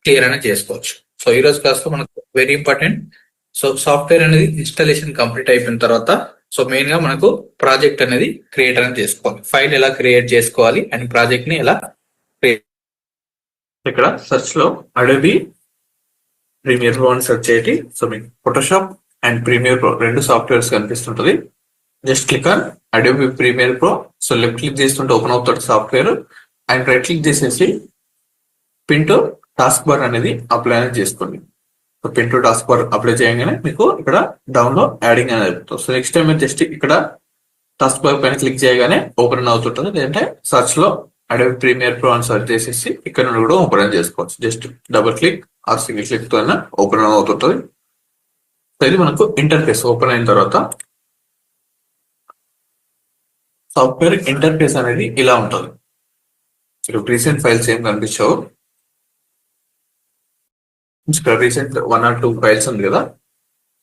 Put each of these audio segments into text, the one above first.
Clear అనేది చేసుకోవచ్చు. So ఈ రోజు క్లాస్ లో మనకు వెరీ ఇంపార్టెంట్. సో సాఫ్ట్వేర్ అనేది ఇన్స్టాలేషన్ కంప్లీట్ అయిపోయిన తర్వాత సో మెయిన్ గా మనకు ప్రాజెక్ట్ అనేది క్రియేట్ అనేది చేసుకోవాలి. ఫైల్ ఎలా క్రియేట్ చేసుకోవాలి అండ్ ప్రాజెక్ట్ ని ఎలా క్రియేట్. ఇక్కడ సెర్చ్ లో అడోబీ ప్రీమియర్ ప్రో అని సెర్చ్ చేయండి. సో మీకు ఫోటోషాప్ అండ్ ప్రీమియర్ ప్రో రెండు సాఫ్ట్వేర్స్ కనిపిస్తుంటది. Just click on Adobe Premiere Pro. So left click చేస్తుంటే ఓపెన్ అవుతుంది సాఫ్ట్వేర్ అండ్ రైట్ క్లిక్ చేసేసి పిన్ టు టాస్క్ బార్ అనేది అప్లై అనేది చేసుకోండి. So pin to task bar apply చేయగానే మీకు ఇక్కడ డౌన్లోడ్ యాడింగ్ అనేది అవుతుంది. సో నెక్స్ట్ టైం మీరు జస్ట్ ఇక్కడ టాస్క్ బార్ పైన క్లిక్ చేయగానే ఓపెన్ అవుతుంటుంది. లేదంటే సర్చ్ లో అడోబీ ప్రీమియర్ ప్రో అని సర్చ్ చేసేసి ఇక్కడ నుండి కూడా ఓపెన్ చేసుకోవచ్చు. Just double click are single click తో ఓపెన్ అవుతుంటుంది. సో ఇది మనకు ఇంటర్ఫేస్ ఓపెన్ అయిన తర్వాత సాఫ్ట్వేర్ ఇంటర్ఫేస్ అనేది ఇలా ఉంటుంది. రీసెంట్ ఫైల్స్ ఏం కనిపించవు. రీసెంట్ 1 or 2 ఫైల్స్ ఉంది కదా,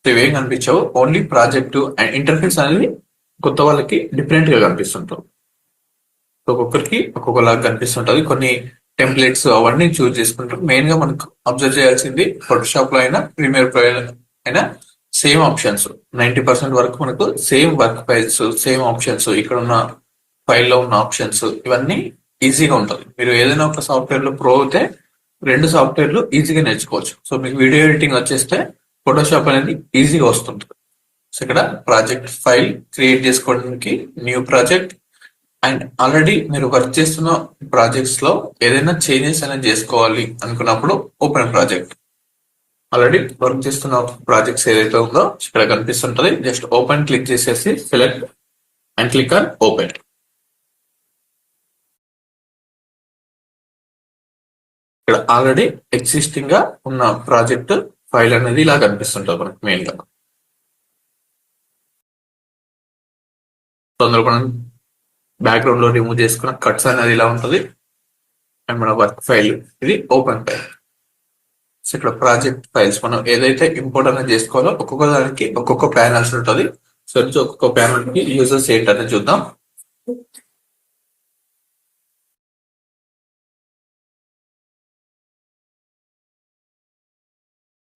సో ఇవేం కనిపించవు. ఓన్లీ ప్రాజెక్టు అండ్ ఇంటర్ఫేస్ అనేది కొత్త వాళ్ళకి డిఫరెంట్ గా కనిపిస్తుంటుంది. ఒక్కొక్కరికి ఒక్కొక్కలాగా కనిపిస్తుంటది. కొన్ని టెంప్లెట్స్ అవన్నీ చూస్ చేసుకుంటాం. మెయిన్ గా మనకు అబ్జర్వ్ చేయాల్సింది ఫోటోషాప్ లో అయినా ప్రీమియర్ ప్రో అయినా సేమ్ ఆప్షన్స్ 90% వరకు మనకు same work files, same options, ఇక్కడ ఉన్న ఫైల్లో ఉన్న ఆప్షన్స్ ఇవన్నీ ఈజీగా ఉంటుంది. మీరు ఏదైనా ఒక సాఫ్ట్వేర్ లో ప్రో అయితే రెండు సాఫ్ట్వేర్లు ఈజీగా నేర్చుకోవచ్చు. సో మీకు వీడియో ఎడిటింగ్ వచ్చేస్తే ఫోటోషాప్ అనేది ఈజీగా వస్తుంది. సో ఇక్కడ ప్రాజెక్ట్ ఫైల్ క్రియేట్ చేసుకోవడానికి న్యూ ప్రాజెక్ట్ అండ్ ఆల్రెడీ మీరు వర్క్ చేస్తున్న ప్రాజెక్ట్స్ లో ఏదైనా చేంజెస్ అనేది చేసుకోవాలి అనుకున్నప్పుడు ఓపెన్ ప్రాజెక్ట్. ఆల్రెడీ వర్క్ చేస్తున్న ప్రాజెక్ట్స్ ఏదైతే ఉందో ఇక్కడ కనిపిస్తుంటది. జస్ట్ ఓపెన్ క్లిక్ చేసేసి select and click on open. ఇక్కడ ఆల్రెడీ ఎగ్జిస్టింగ్ గా ఉన్న ప్రాజెక్ట్ ఫైల్ అనేది ఇలా కనిపిస్తుంటది మనకు మెయిన్ గా. తొందరగా మనం బ్యాక్గ్రౌండ్ లో రిమూవ్ చేసుకున్న కట్స్ అనేది ఇలా ఉంటుంది. అండ్ మన వర్క్ ఫైల్ ఇది ఓపెన్ ఫైల్. సో ఇక్కడ ప్రాజెక్ట్ ఫైల్స్ మనం ఏదైతే ఇంపోర్ట్ అనేది చేసుకోవాలో ఒక్కొక్క దానికి ఒక్కొక్క ప్యానల్స్ ఉంటుంది. సో ఒక్కొక్క ప్యానల్ కి యూజర్స్ ఏంటనేది చూద్దాం.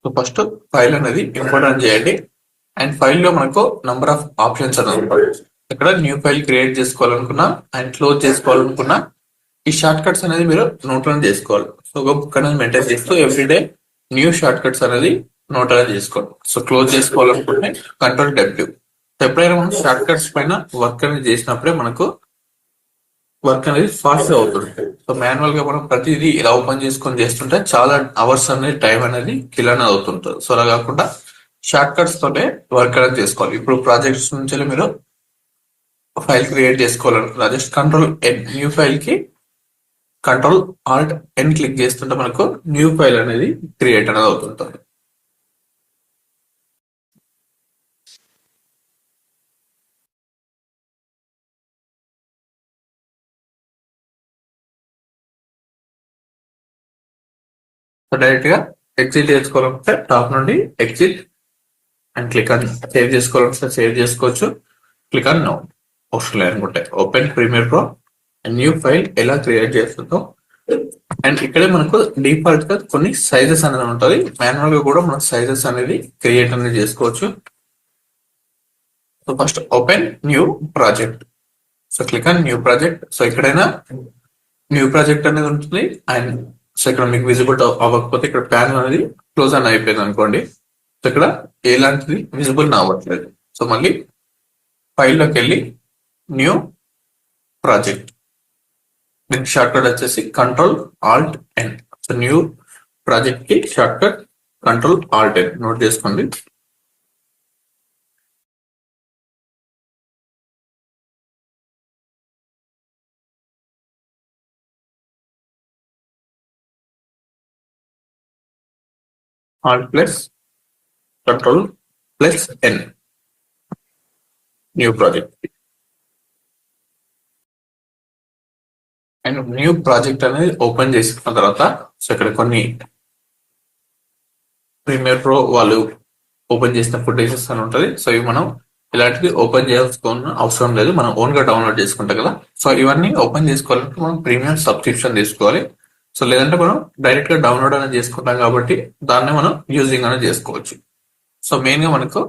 సో ఫస్ట్ ఫైల్ అనేది ఇంపోర్ట్ అని చేయండి. అండ్ ఫైల్ లో మనకు నంబర్ ఆఫ్ ఆప్షన్స్ అనేది ఉంటాయి. ఇక్కడ న్యూ ఫైల్ క్రియేట్ చేసుకోవాలనుకున్నా అండ్ క్లోజ్ చేసుకోవాలనుకున్నా ఈ షార్ట్ కట్స్ అనేది మీరు నోట్ అనేది చేసుకోవాలి. సో ఒక బుక్ అనేది మెయింటైన్ చేస్తూ ఎవ్రీడే న్యూ షార్ట్ కట్స్ అనేది నోట్ అనేది చేసుకోవాలి. సో క్లోజ్ చేసుకోవాలనుకుంటే Ctrl+W. ఎప్పుడైనా మనం షార్ట్ కట్స్ పైన వర్క్ అనేది చేసినప్పుడే మనకు వర్క్ అనేది ఫాస్ట్ గా అవుతుంది. సో మాన్యువల్ గా మనం ప్రతిదీ ఇలా ఓపెన్ చేసుకొని చేస్తుంటే చాలా అవర్స్ అనేది టైం అనేది కిల్ అనేది అవుతుంటుంది. సో అలా కాకుండా షార్ట్ కట్స్ తోనే వర్క్ అనేది చేసుకోవాలి. ఇప్పుడు ప్రాజెక్ట్స్ నుంచి మీరు ఫైల్ క్రియేట్ చేసుకోవాలనుకున్నా జస్ట్ Ctrl+N న్యూ ఫైల్ కి Ctrl+Alt+N క్లిక్ చేస్తుంటే మనకు న్యూ ఫైల్ అనేది క్రియేట్ అనేది అవుతుంటుంది. సో డైరెక్ట్ గా ఎగ్జిట్ చేసుకోవాలంటే టాప్ నుండి exit and click on save చేసుకోవాలంటే సేవ్ చేసుకోవచ్చు. క్లిక్ ఆన్ నో అవసరం లేదనుకుంటే open Premiere Pro and new file ఎలా క్రియేట్ చేస్తుందో. అండ్ ఇక్కడే మనకు డిఫాల్ట్ గా కొన్ని సైజెస్ అనేది ఉంటుంది. మాన్యువల్ గా కూడా మనం సైజెస్ అనేది క్రియేట్ అనేది చేసుకోవచ్చు. So first open new project. So click on new project. So ఇక్కడైనా న్యూ ప్రాజెక్ట్ అనేది ఉంటుంది. అండ్ సో ఇక్కడ మీకు విజిబుల్ అవ్వకపోతే ఇక్కడ ప్యానల్ అనేది క్లోజ్ అని అయిపోయింది అనుకోండి. సో ఇక్కడ ఎలాంటిది విజిబుల్ అవ్వట్లేదు. సో మళ్ళీ ఫైల్లోకి వెళ్ళి న్యూ ప్రాజెక్ట్, దీనికి షార్ట్ కట్ వచ్చేసి Ctrl+Alt+N. సో న్యూ ప్రాజెక్ట్ కి షార్ట్ కట్ Ctrl+Alt+N నోట్ చేసుకోండి. Alt+Ctrl+N new project. And new project అనేది ఓపెన్ చేసుకున్న తర్వాత సో ఇక్కడ కొన్ని ప్రీమియర్ ప్రో వాళ్ళు ఓపెన్ చేసిన ఫుటేజెస్ అని ఉంటుంది. సో ఇవి మనం ఇలాంటివి ఓపెన్ చేసుకోవాల్సిన అవసరం లేదు, మనం ఓన్ గా డౌన్లోడ్ చేసుకుంటాం కదా. సో ఇవన్నీ ఓపెన్ చేసుకోవాలంటే మనం ప్రీమియం సబ్స్క్రిప్షన్ తీసుకోవాలి. సో లేదంటే మనం డైరెక్ట్ గా డౌన్లోడ్ అనేది చేసుకుంటాం కాబట్టి దాన్ని మనం యూజింగ్ అనేది చేసుకోవచ్చు. సో మెయిన్ గా మనకు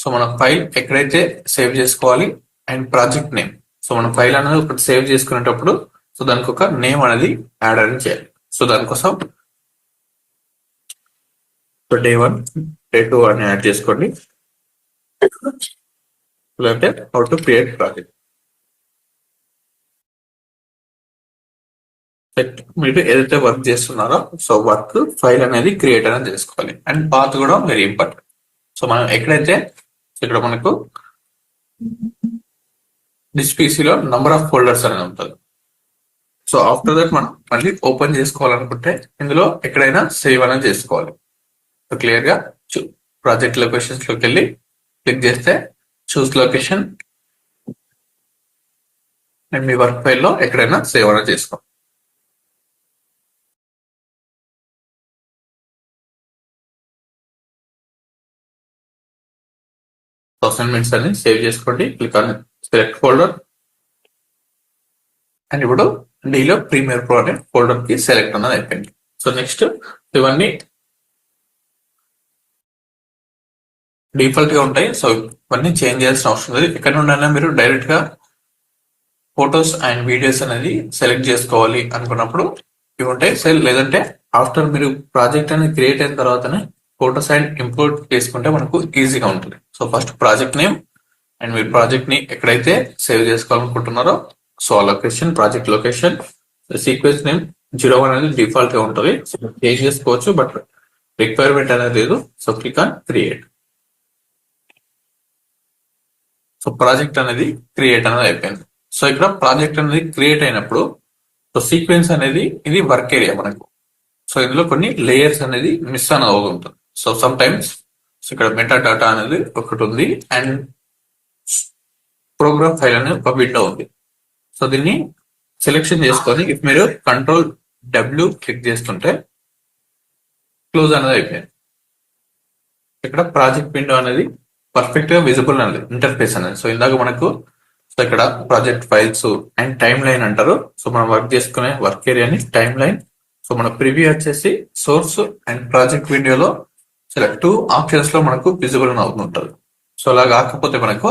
సో మన ఫైల్ ఎక్కడైతే సేవ్ చేసుకోవాలి అండ్ ప్రాజెక్ట్ నేమ్. సో మనం ఫైల్ అనేది ఒకటి సేవ్ చేసుకునేటప్పుడు సో దానికి ఒక నేమ్ అనేది యాడ్ అనేది చేయాలి. సో దానికోసం సో డే 1 డే 2 అని యాడ్ చేసుకోండి. లేదంటే హౌ టు క్రియేట్ ప్రాజెక్ట్. మీరు ఏదైతే వర్క్ చేస్తున్నారో సో వర్క్ ఫైల్ అనేది క్రియేట్ అనేది చేసుకోవాలి అండ్ పాత్ కూడా వెరీ ఇంపార్టెంట్. సో మనం ఎక్కడైతే ఇక్కడ మనకు దిస్ పీసీలో నంబర్ ఆఫ్ ఫోల్డర్స్ అనేది ఉంటుంది. సో ఆఫ్టర్ దట్ మనం మళ్ళీ ఓపెన్ చేసుకోవాలనుకుంటే ఇందులో ఎక్కడైనా సేవ్ అనేది చేసుకోవాలి. సో క్లియర్ గా ప్రాజెక్ట్ లొకేషన్స్ లోకి వెళ్ళి క్లిక్ చేస్తే చూస్ లొకేషన్ అండ్ మీ వర్క్ ఫైల్లో ఎక్కడైనా సేవ్ అనేది చేసుకోవాలి. అసైన్మెంట్స్ అని సేవ్ చేసుకోండి. Click on select folder and ఇప్పుడు డీలో ప్రీమియర్ ప్రో అనే ఫోల్డర్ కి సెలెక్ట్ అన్నది అయిపోయింది. సో నెక్స్ట్ ఇవన్నీ డిఫాల్ట్ గా ఉంటాయి. సో ఇవన్నీ చేంజ్ చేయాల్సిన అవసరం లేదు. ఇక్కడ నుండి మీరు డైరెక్ట్ గా ఫొటోస్ అండ్ వీడియోస్ అనేది సెలెక్ట్ చేసుకోవాలి అనుకున్నప్పుడు ఇవి ఉంటాయి. లేదంటే ఆఫ్టర్ మీరు ప్రాజెక్ట్ అనేది క్రియేట్ అయిన తర్వాతనే ఫొటోస్ అండ్ ఇంపోర్ట్ చేసుకుంటే మనకు ఈజీగా ఉంటుంది. So first project name and మీరు ప్రాజెక్ట్ ని ఎక్కడైతే సేవ్ చేసుకోవాలనుకుంటున్నారో సో ఆ location, project location, sequence name 01 అనేది డిఫాల్ట్ గా ఉంటుంది. చేంజ్ చేసుకోవచ్చు బట్ రిక్వైర్మెంట్ అనేది లేదు. So click on create. So project అనేది క్రియేట్ అనేది అయిపోయింది. సో ఇక్కడ ప్రాజెక్ట్ అనేది క్రియేట్ అయినప్పుడు సో సీక్వెన్స్ అనేది ఇది వర్క్ ఏరియా మనకు. సో ఇందులో కొన్ని లేయర్స్ అనేది మిస్ అని అవుతుంటుంది. సో సమ్ టైమ్స్ ఇక్కడ మెటా డాటా అనేది ఒకటి ఉంది అండ్ ప్రోగ్రామ్ ఫైల్ అనేది ఒక విండో ఉంది. సో దీన్ని సెలెక్షన్ చేసుకొని ఇఫ్ మీరు Ctrl+W క్లిక్ చేస్తుంటే క్లోజ్ అనేది అయిపోయింది. ఇక్కడ ప్రాజెక్ట్ విండో అనేది పర్ఫెక్ట్ గా విజిబుల్ అనేది ఇంటర్ఫేస్ అనేది. సో ఇందాక మనకు సో ఇక్కడ project files and time line అంటారు. సో మనం వర్క్ చేసుకునే వర్క్ ఏరియాని టైమ్ లైన్. సో మన ప్రివ్యూ వచ్చేసి సోర్స్ అండ్ ప్రాజెక్ట్ విండోలో సో ఇలా 2 ఆప్షన్స్ లో మనకు విజిబుల్ అవుతుంటుంది. సో అలా కాకపోతే మనకు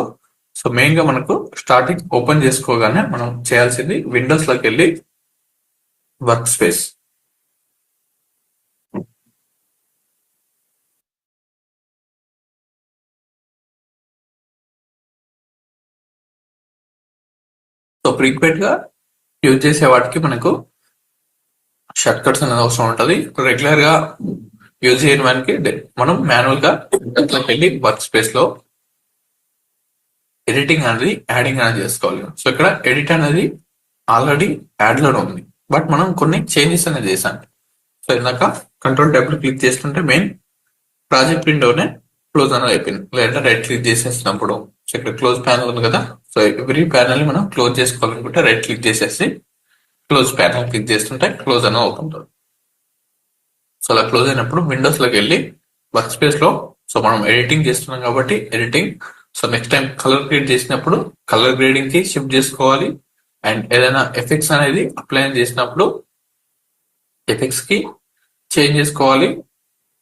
సో మెయిన్ గా మనకు స్టార్టింగ్ ఓపెన్ చేసుకోగానే మనం చేయాల్సింది విండోస్ లోకి వెళ్ళి వర్క్ స్పేస్. సో ఫ్రీక్వెంట్ గా యూజ్ చేసే వాటికి మనకు షార్ట్ కట్స్ అనేది అవసరం ఉంటుంది. రెగ్యులర్ గా యూజ్ చేయని వానికి మనం మాన్యువల్ గా వెళ్ళి వర్క్ స్పేస్ లో ఎడిటింగ్ అనేది యాడింగ్ అనేది చేసుకోవాలి. సో ఇక్కడ ఎడిట్ అనేది ఆల్రెడీ యాడ్ లోనే ఉంది బట్ మనం కొన్ని చేంజెస్ అనేది చేసాం. సో ఇందాక Ctrl+W క్లిక్ చేస్తుంటే మెయిన్ ప్రాజెక్ట్ విండోనే క్లోజ్ అనేది అయిపోయింది. లేదంటే రైట్ క్లిక్ చేసేసినప్పుడు సో ఇక్కడ క్లోజ్ ప్యానల్ ఉంది కదా. సో ఎవ్రీ ప్యానల్ ని మనం క్లోజ్ చేసుకోవాలనుకుంటే రైట్ క్లిక్ చేసేసి క్లోజ్ ప్యానల్ క్లిక్ చేస్తుంటే క్లోజ్ అనేది అవుతుంటుంది. సో అలా క్లోజ్ అయినప్పుడు విండోస్ లోకి వెళ్ళి వర్క్ స్పేస్ లో సో మనం ఎడిటింగ్ చేస్తున్నాం కాబట్టి editing. So next time colour grade చేసినప్పుడు కలర్ గ్రేడింగ్ కి షిఫ్ట్ చేసుకోవాలి అండ్ ఏదైనా ఎఫెక్ట్స్ అనేది అప్లై చేసినప్పుడు ఎఫెక్ట్స్ కి చేంజ్ చేసుకోవాలి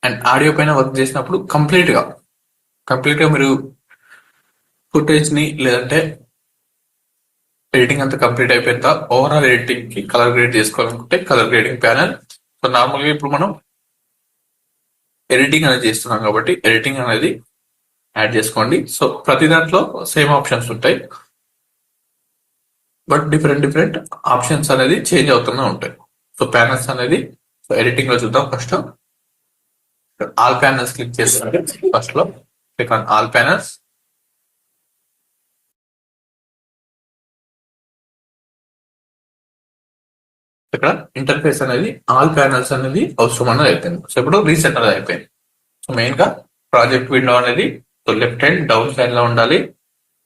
అండ్ ఆడియో పైన వర్క్ చేసినప్పుడు కంప్లీట్ గా మీరు ఫుటేజ్ ని లేదంటే ఎడిటింగ్ అంతా కంప్లీట్ అయిపోయిన తర్వాత ఓవరాల్ ఎడిటింగ్ కి కలర్ గ్రేడ్ చేసుకోవాలనుకుంటే colour grading panel. So normal గా ఇప్పుడు మనం ఎడిటింగ్ అనేది చేస్తున్నాం కాబట్టి ఎడిటింగ్ అనేది యాడ్ చేసుకోండి. సో ప్రతి దాంట్లో సేమ్ ఆప్షన్స్ ఉంటాయి బట్ డిఫరెంట్ ఆప్షన్స్ అనేది చేంజ్ అవుతూనే ఉంటాయి. సో ప్యానల్స్ అనేది సో ఎడిటింగ్ లో చూద్దాం. ఫస్ట్ ఆల్ ప్యానల్స్ క్లిక్ చేస్తుంటే ఫస్ట్ లో క్లిక్ ఆన్ ఆల్ ప్యానల్స్. ఇక్కడ ఇంటర్ఫేస్ అనేది ఆల్ ప్యానల్స్ అనేది అవసరం అనేది అయిపోయింది. సో ఇప్పుడు రీసెట్ అనేది అయిపోయింది. సో మెయిన్ గా ప్రాజెక్ట్ విండో అనేది so left hand down side లో ఉండాలి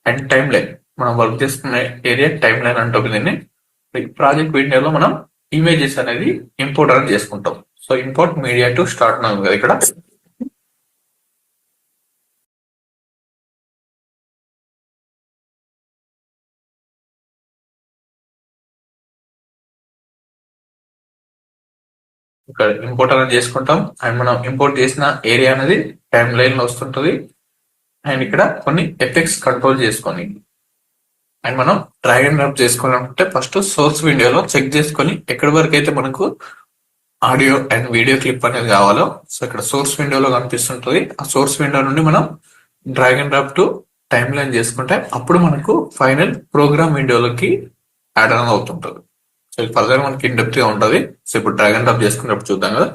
అండ్ టైమ్ లైన్ మనం వర్క్ చేసుకునే ఏరియా టైమ్ లైన్ అంటుంది. దీన్ని ప్రాజెక్ట్ విండోలో మనం ఇమేజెస్ అనేది ఇంపోర్ట్ అనేది చేసుకుంటాం. So import media to start ఉన్నాం కదా ఇక్కడ. ఇక్కడ ఇంపోర్ట్ అనేది చేసుకుంటాం. అండ్ మనం ఇంపోర్ట్ చేసిన ఏరియా అనేది టైం లైన్ లో వస్తుంటది. అండ్ ఇక్కడ కొన్ని ఎఫెక్ట్స్ కంట్రోల్ చేసుకొని అండ్ మనం డ్రాగ్ అండ్ డ్రాప్ చేసుకోవాలనుకుంటే ఫస్ట్ సోర్స్ విండోలో చెక్ చేసుకొని ఎక్కడి వరకు అయితే మనకు ఆడియో అండ్ వీడియో క్లిప్ అనేది కావాలో సో ఇక్కడ సోర్స్ విండోలో కనిపిస్తుంటది. ఆ సోర్స్ విండో నుండి మనం drag and drop to time line చేసుకుంటే అప్పుడు మనకు ఫైనల్ ప్రోగ్రామ్ విండోలోకి యాడ్ అనేది అవుతుంటది. సో ఇది ఫర్దర్ మనకి ఇన్ డెప్త్ గా ఉంటది. సో ఇప్పుడు డ్రాగ్ అండ్ డ్రాప్ చేసుకున్నప్పుడు చూద్దాం కదా.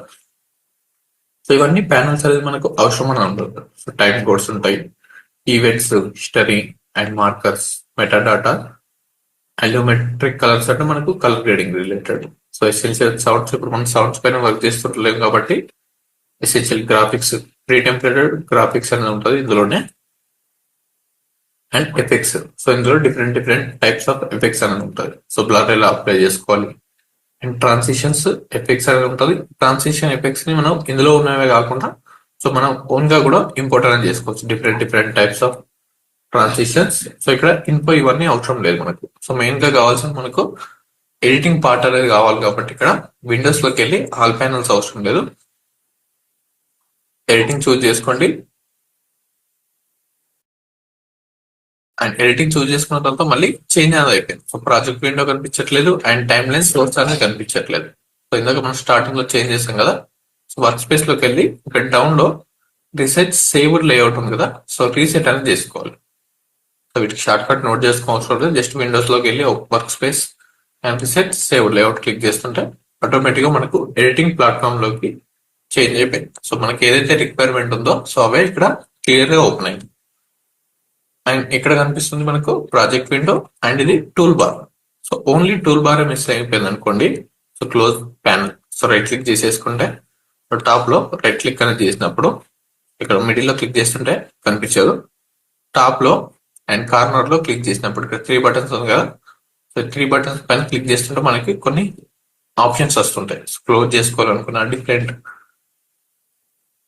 సో ఇవన్నీ ప్యానల్స్ అనేది మనకు అవసరం అని ఉంటుంది. సో టైం కోడ్స్ ఉంటాయి, events, history and markers, metadata, Lumetri colours అంటే మనకు colour grading related. So essential sounds, ఇప్పుడు మనం సౌండ్స్ పైన వర్క్ చేస్తుంటలేం కాబట్టి essential graphics, pre templated graphics అనేది ఉంటుంది ఇందులోనే. అండ్ ఎఫెక్ట్స్, సో ఇందులో different different types of effects అనేది ఉంటుంది. సో బ్లర్ ఎలా అప్లై చేసుకోవాలి. అండ్ ట్రాన్సిషన్స్ ఎఫెక్ట్స్ అనేది ఉంటుంది. ట్రాన్సిషన్ ఎఫెక్ట్స్ ని మనం ఇందులో ఉన్నవే కాకుండా సో మనం ఓన్ గా కూడా ఇంపోర్ట్ అనేది చేసుకోవచ్చు, different different types of transitions. So ఇక్కడ ఇన్ఫో ఇవన్నీ అవసరం లేదు మనకు. సో మెయిన్ గా కావాల్సిన మనకు ఎడిటింగ్ పార్ట్ అనేది కావాలి కాబట్టి ఇక్కడ విండోస్ లోకి వెళ్ళి ఆల్ ప్యానల్స్ అవసరం లేదు, ఎడిటింగ్ చూస్ చేసుకోండి. అండ్ ఎడిటింగ్ చూస్ చేసుకున్న తర్వాత మళ్ళీ చేంజ్ అనేది అయిపోయింది. సో ప్రాజెక్ట్ విండో కనిపించట్లేదు అండ్ టైమ్ లైన్ సోర్స్ అనేది కనిపించట్లేదు. సో ఇందాక మనం స్టార్టింగ్ లో చేంజ్ చేసాం కదా. సో వర్క్ స్పేస్ లోకి వెళ్ళి ఇక్కడ డౌన్ లో రీసెట్ సేవ్డ్ లేఅవుట్ ఉంది కదా, సో రీసెట్ అనేది చేసుకోవాలి. సో వీటికి షార్ట్ కట్ నోట్ చేసుకోవాల్సిన లేదు, జస్ట్ విండోస్ లోకి వెళ్ళి work space and reset saved layout click చేస్తుంటే ఆటోమేటిక్ గా మనకు ఎడిటింగ్ ప్లాట్ఫామ్ లోకి చేంజ్ అయిపోయింది. సో మనకి ఏదైతే రిక్వైర్మెంట్ ఉందో సో అవే ఇక్కడ క్లియర్ గా ఓపెన్ అయింది. అండ్ ఇక్కడ కనిపిస్తుంది మనకు ప్రాజెక్ట్ విండో అండ్ ఇది tool bar. So only tool bar miss అయిపోయింది అనుకోండి. So close panel, so right click చేసేసుకుంటే టాప్ లో రైట్ క్లిక్ అనేది చేసినప్పుడు ఇక్కడ మిడిల్ లో క్లిక్ చేస్తుంటే కనిపించదు. టాప్ లో అండ్ కార్నర్ లో క్లిక్ చేసినప్పుడు ఇక్కడ 3 బటన్స్ ఉంది కదా, సో 3 బటన్స్ పైన క్లిక్ చేస్తుంటే మనకి కొన్ని ఆప్షన్స్ వస్తుంటాయి. క్లోజ్ చేసుకోవాలనుకున్నా, డిఫరెంట్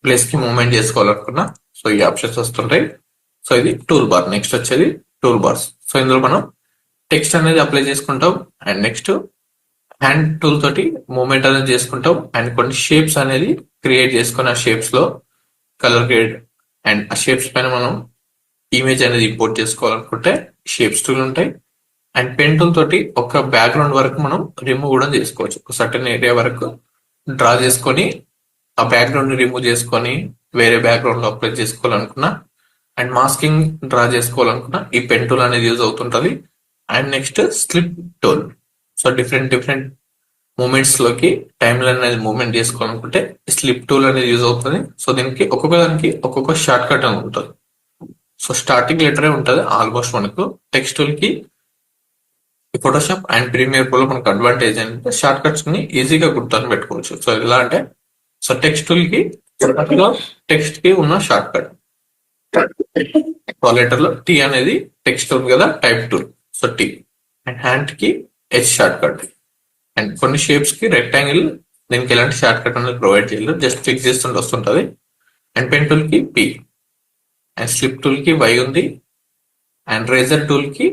ప్లేస్ కి మూవ్మెంట్ చేసుకోవాలనుకున్నా సో ఈ ఆప్షన్స్ వస్తుంటాయి. సో ఇది టూల్ బార్. నెక్స్ట్ వచ్చేది టూల్ బార్స్. సో ఇందులో మనం టెక్స్ట్ అనేది అప్లై చేసుకుంటాం అండ్ నెక్స్ట్ హ్యాండ్ టూల్ తోటి మూవ్మెంట్ అనేది చేసుకుంటాం అండ్ కొన్ని షేప్స్ అనేది క్రియేట్ చేసుకుని ఆ షేప్స్ లో కలర్ గ్రేడ్ అండ్ ఆ షేప్స్ పైన మనం ఇమేజ్ అనేది ఇంపోర్ట్ చేసుకోవాలనుకుంటే షేప్స్ టూల్ ఉంటాయి. అండ్ పెన్ టూల్ తోటి ఒక బ్యాక్గ్రౌండ్ వరకు మనం రిమూవ్ కూడా చేసుకోవచ్చు. ఒక సర్టన్ ఏరియా వరకు డ్రా చేసుకొని ఆ బ్యాక్గ్రౌండ్ ని రిమూవ్ చేసుకొని వేరే బ్యాక్గ్రౌండ్ లో అప్లై చేసుకోవాలనుకున్నా అండ్ మాస్కింగ్ డ్రా చేసుకోవాలనుకున్నా ఈ పెన్ టూల్ అనేది యూజ్ అవుతుంటది. And next slip tool. So different different moments లోకి టైం లైన్ అనేది మూవ్మెంట్ చేసుకోవాలనుకుంటే స్లిప్ టూల్ అనేది యూజ్ అవుతుంది. సో దీనికి ఒక్కొక్క దానికి ఒక్కొక్క షార్ట్ కట్ అని ఉంటుంది. సో స్టార్టింగ్ లెటరే ఉంటుంది ఆల్మోస్ట్ మనకు. టెక్స్ట్ టూల్ కి ఫోటోషాప్ అండ్ ప్రీమియర్ ప్రో లో మనకు అడ్వాంటేజ్ ఏంటంటే షార్ట్ కట్స్ ని ఈజీగా గుర్తుని పెట్టుకోవచ్చు. సో ఎలా అంటే సో టెక్స్ట్ టూల్ కి టెక్స్ట్ కి ఉన్న షార్ట్ కట్ లెటర్ లో టీ అనేది టెక్స్ట్ ఉంది కదా, type tool, so T. And hand కి హెచ్ షార్ట్ కట్. అండ్ కొన్ని షేప్స్ కి రెక్టాంగిల్, దీనికి ఎలాంటి షార్ట్ కట్ అనేది ప్రొవైడ్ చేయలేదు, జస్ట్ ఫిక్స్ చేస్తుంటే వస్తుంటది. అండ్ పెన్ టూల్ కి పి అండ్ స్లిప్ టూల్ కి వై ఉంది. అండ్ రేజర్ టూల్ కి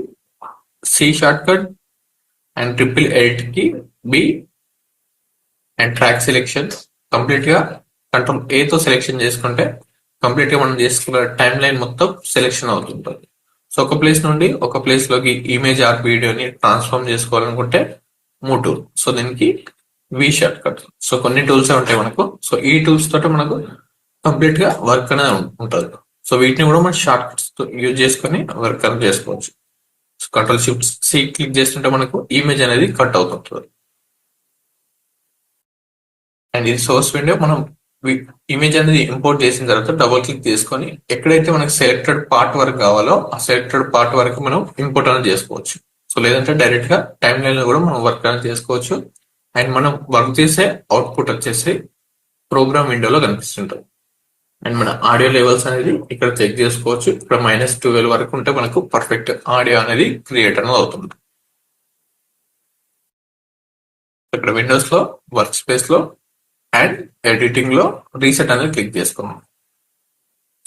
C shortcut and triple eight కి B. And track selection complete గా కంట్రోల్ ఏ తో సెలెక్షన్ చేసుకుంటే కంప్లీట్ గా మనం చేసుకున్న టైం లైన్ మొత్తం సెలెక్షన్ అవుతుంటుంది. సో ఒక ప్లేస్ నుండి ఒక ప్లేస్ లోకి ఇమేజ్ ఆర్ వీడియోని ట్రాన్స్ఫార్మ్ చేసుకోవాలనుకుంటే మూవ్ టూల్. సో దీనికి వి షార్ట్ కట్. సో కొన్ని టూల్స్ ఉంటాయి మనకు. సో ఈ టూల్స్ తోటి మనకు కంప్లీట్ గా వర్క్ అనేది ఉంటుంది. సో వీటిని కూడా మనం షార్ట్ కట్స్ యూజ్ చేసుకొని వర్క్ అనేది చేసుకోవచ్చు. కంట్రోల్ షిఫ్ట్ సి క్లిక్ చేస్తుంటే మనకు ఇమేజ్ అనేది కట్ అవుతుంటుంది. అండ్ ఇది సోర్స్ విండో. మనం ఇమేజ్ అనేది ఇంపోర్ట్ చేసిన తర్వాత డబుల్ క్లిక్ చేసుకొని ఎక్కడైతే మనకి సెలెక్టెడ్ పార్ట్ వరకు కావాలో ఆ సెలెక్టెడ్ పార్ట్ వరకు మనం ఇంపోర్ట్ అనేది చేసుకోవచ్చు. సో లేదంటే డైరెక్ట్ గా టైం లైన్ లో కూడా మనం వర్క్ అనేది చేసుకోవచ్చు. అండ్ మనం వర్క్ చేసే అవుట్పుట్ వచ్చేసి ప్రోగ్రామ్ విండోలో కనిపిస్తుంటుంది. అండ్ మన ఆడియో లెవెల్స్ అనేది ఇక్కడ చెక్ చేసుకోవచ్చు. ఇక్కడ -12 వరకు ఉంటే మనకు పర్ఫెక్ట్ ఆడియో అనేది క్రియేట్ అనేది అవుతుంది. ఇక్కడ విండోస్ లో వర్క్ స్పేస్ లో అండ్ ఎడిటింగ్ లో రీసెట్ అనేది క్లిక్ చేసుకున్నాం.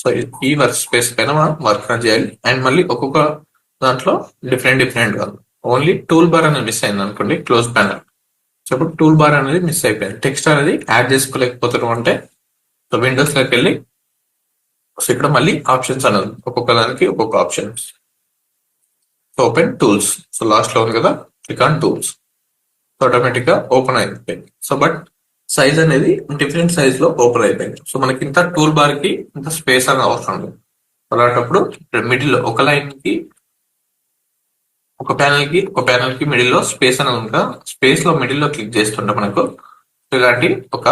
సో ఈ వర్క్ స్పేస్ పైన మనం వర్క్ చేయాలి. అండ్ మళ్ళీ ఒక్కొక్క దాంట్లో డిఫరెంట్ కాదు, ఓన్లీ టూల్ బార్ అనేది మిస్ అయింది అనుకోండి, క్లోజ్ ప్యానల్. సో ఇప్పుడు టూల్ బార్ అనేది మిస్ అయిపోయింది, టెక్స్ట్ అనేది యాడ్ చేసుకోలేకపోతున్నాం అంటే సో విండోస్ లోకి వెళ్ళి సో ఇక్కడ మళ్ళీ ఆప్షన్స్ అనేది ఒక్కొక్క దానికి ఒక్కొక్క option. So open tools, so last లో ఉంది కదా, click on tools. So automatic గా ఓపెన్ అయిపోయింది. సో బట్ సైజ్ అనేది డిఫరెంట్ సైజ్ లో ఓపెన్ అయిపోయింది. సో మనకి ఇంత టూల్ బార్ కి ఇంత స్పేస్ అనేది అవసరం లేదు. అలాంటప్పుడు మిడిల్ ఒక లైన్ కి ఒక ప్యానల్ కి మిడిల్ లో స్పేస్ అనేది ఉంది కదా, స్పేస్ లో మిడిల్ లో క్లిక్ చేస్తుంటే మనకు ఇలాంటి ఒక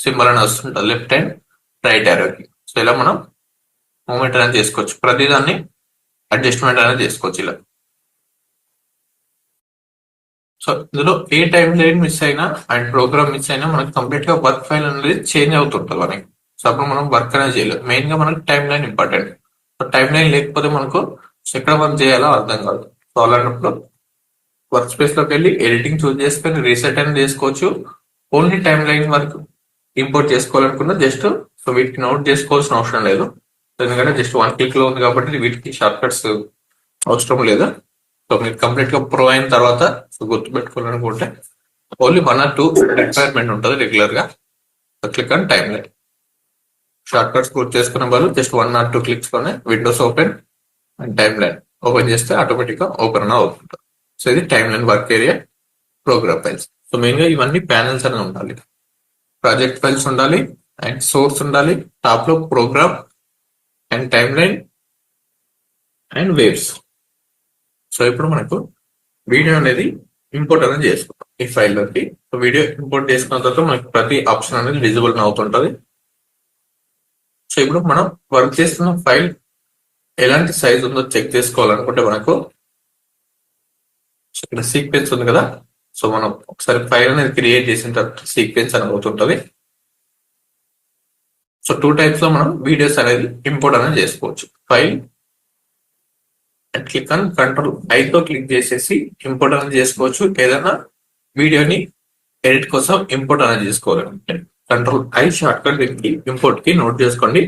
సింబల్ అనేది వస్తుంటుంది లెఫ్ట్ అండ్ రైట్ కి. సో ఇలా మనం మూమెంట్ అనేది చేసుకోవచ్చు, ప్రతిదాన్ని అడ్జస్ట్మెంట్ అనేది చేసుకోవచ్చు ఇలా. సో ఇందులో ఏ టైం లైన్ మిస్ అయినా అండ్ ప్రోగ్రామ్ మిస్ అయినా మనకి కంప్లీట్ గా వర్క్ ఫైల్ అనేది చేంజ్ అవుతుంటుంది మనకి. సో అప్పుడు మనం వర్క్ అనేది చేయలేదు. మెయిన్ గా మనకి time line important. So time line లేకపోతే మనకు ఎక్కడ వర్క్ చేయాలో అర్థం కాదు. సో అలాంటప్పుడు వర్క్ స్పేస్ లోకి వెళ్ళి ఎడిటింగ్ చూస్ చేసుకొని రీసెట్ అనేది చేసుకోవచ్చు. ఓన్లీ టైం లైన్ వరకు ఇంపోర్ట్ చేసుకోవాలనుకున్నా జస్ట్ సో వీటికి నోట్ చేసుకోవాల్సిన అవసరం లేదు, ఎందుకంటే జస్ట్ వన్ క్లిక్ లో ఉంది కాబట్టి వీటికి షార్ట్ కట్స్ అవసరం లేదు. సో మీరు కంప్లీట్ గా ప్రో అయిన తర్వాత సో గుర్తు పెట్టుకోవాలనుకుంటే ఓన్లీ 1 or 2 రిక్వైర్మెంట్ ఉంటుంది రెగ్యులర్ గా. Click on timeline. Shortcuts గుర్తు చేసుకునే వాళ్ళు జస్ట్ 1 or 2 క్లిక్స్ లోనే windows open and timeline open చేస్తే ఆటోమేటిక్ గా ఓపెన్ అవుతుంది. సో ఇది timeline, work area, program files. So main గా ఇవన్నీ ప్యానల్స్ అనేవి ఉండాలి, ప్రాజెక్ట్ ఫైల్స్ ఉండాలి అండ్ సోర్స్ ఉండాలి, టాప్ లో program and timeline and waves. So ఇప్పుడు మనకు వీడియో అనేది ఇంపోర్ట్ అనేది చేసుకుంటాం ఈ ఫైల్ లోకి. సో వీడియో ఇంపోర్ట్ చేసుకున్న తర్వాత మనకి ప్రతి ఆప్షన్ అనేది విజిబుల్ అవుతుంటది. సో ఇప్పుడు మనం వర్క్ చేస్తున్న ఫైల్ ఎలాంటి సైజ్ ఉందో చెక్ చేసుకోవాలనుకుంటే మనకు ఇక్కడ సీక్వెన్స్ ఉంది కదా, సో మనం ఒకసారి ఫైల్ అనేది క్రియేట్ చేసిన తర్వాత సీక్వెన్స్ అనేది అవుతుంటది. సో 2 టైప్స్ లో మనం వీడియోస్ అనేది ఇంపోర్ట్ అనేది చేసుకోవచ్చు. File and click on control I తో క్లిక్ చేసేసి ఇంపోర్ట్ అనేది చేసుకోవచ్చు. ఏదైనా వీడియోని ఎడిట్ కోసం ఇంపోర్ట్ అనేది చేసుకోవాలంటే కంట్రోల్ ఐ షార్ట్ కట్ దీనికి ఇంపోర్ట్ కి నోట్ చేసుకోండి.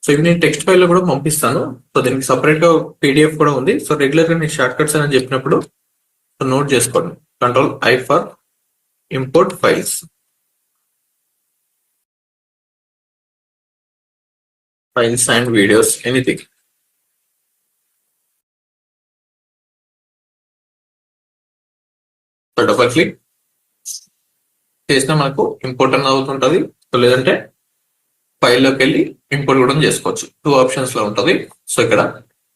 సో ఇవి నేను టెక్స్ట్ ఫైల్ లో కూడా పంపిస్తాను. సో దీనికి సపరేట్ గా పీడిఎఫ్ కూడా ఉంది. సో రెగ్యులర్ గా నేను షార్ట్ కట్స్ అని చెప్పినప్పుడు నోట్ చేసుకోండి. Control I for import files, files and videos anything. So double click చేసినా మనకు ఇంపోర్ట్ అనేది అవుతుంటది. సో లేదంటే ఫైల్లోకి వెళ్ళి ఇంపోర్ట్ కూడా చేసుకోవచ్చు. 2 ఆప్షన్స్ లో ఉంటుంది. సో ఇక్కడ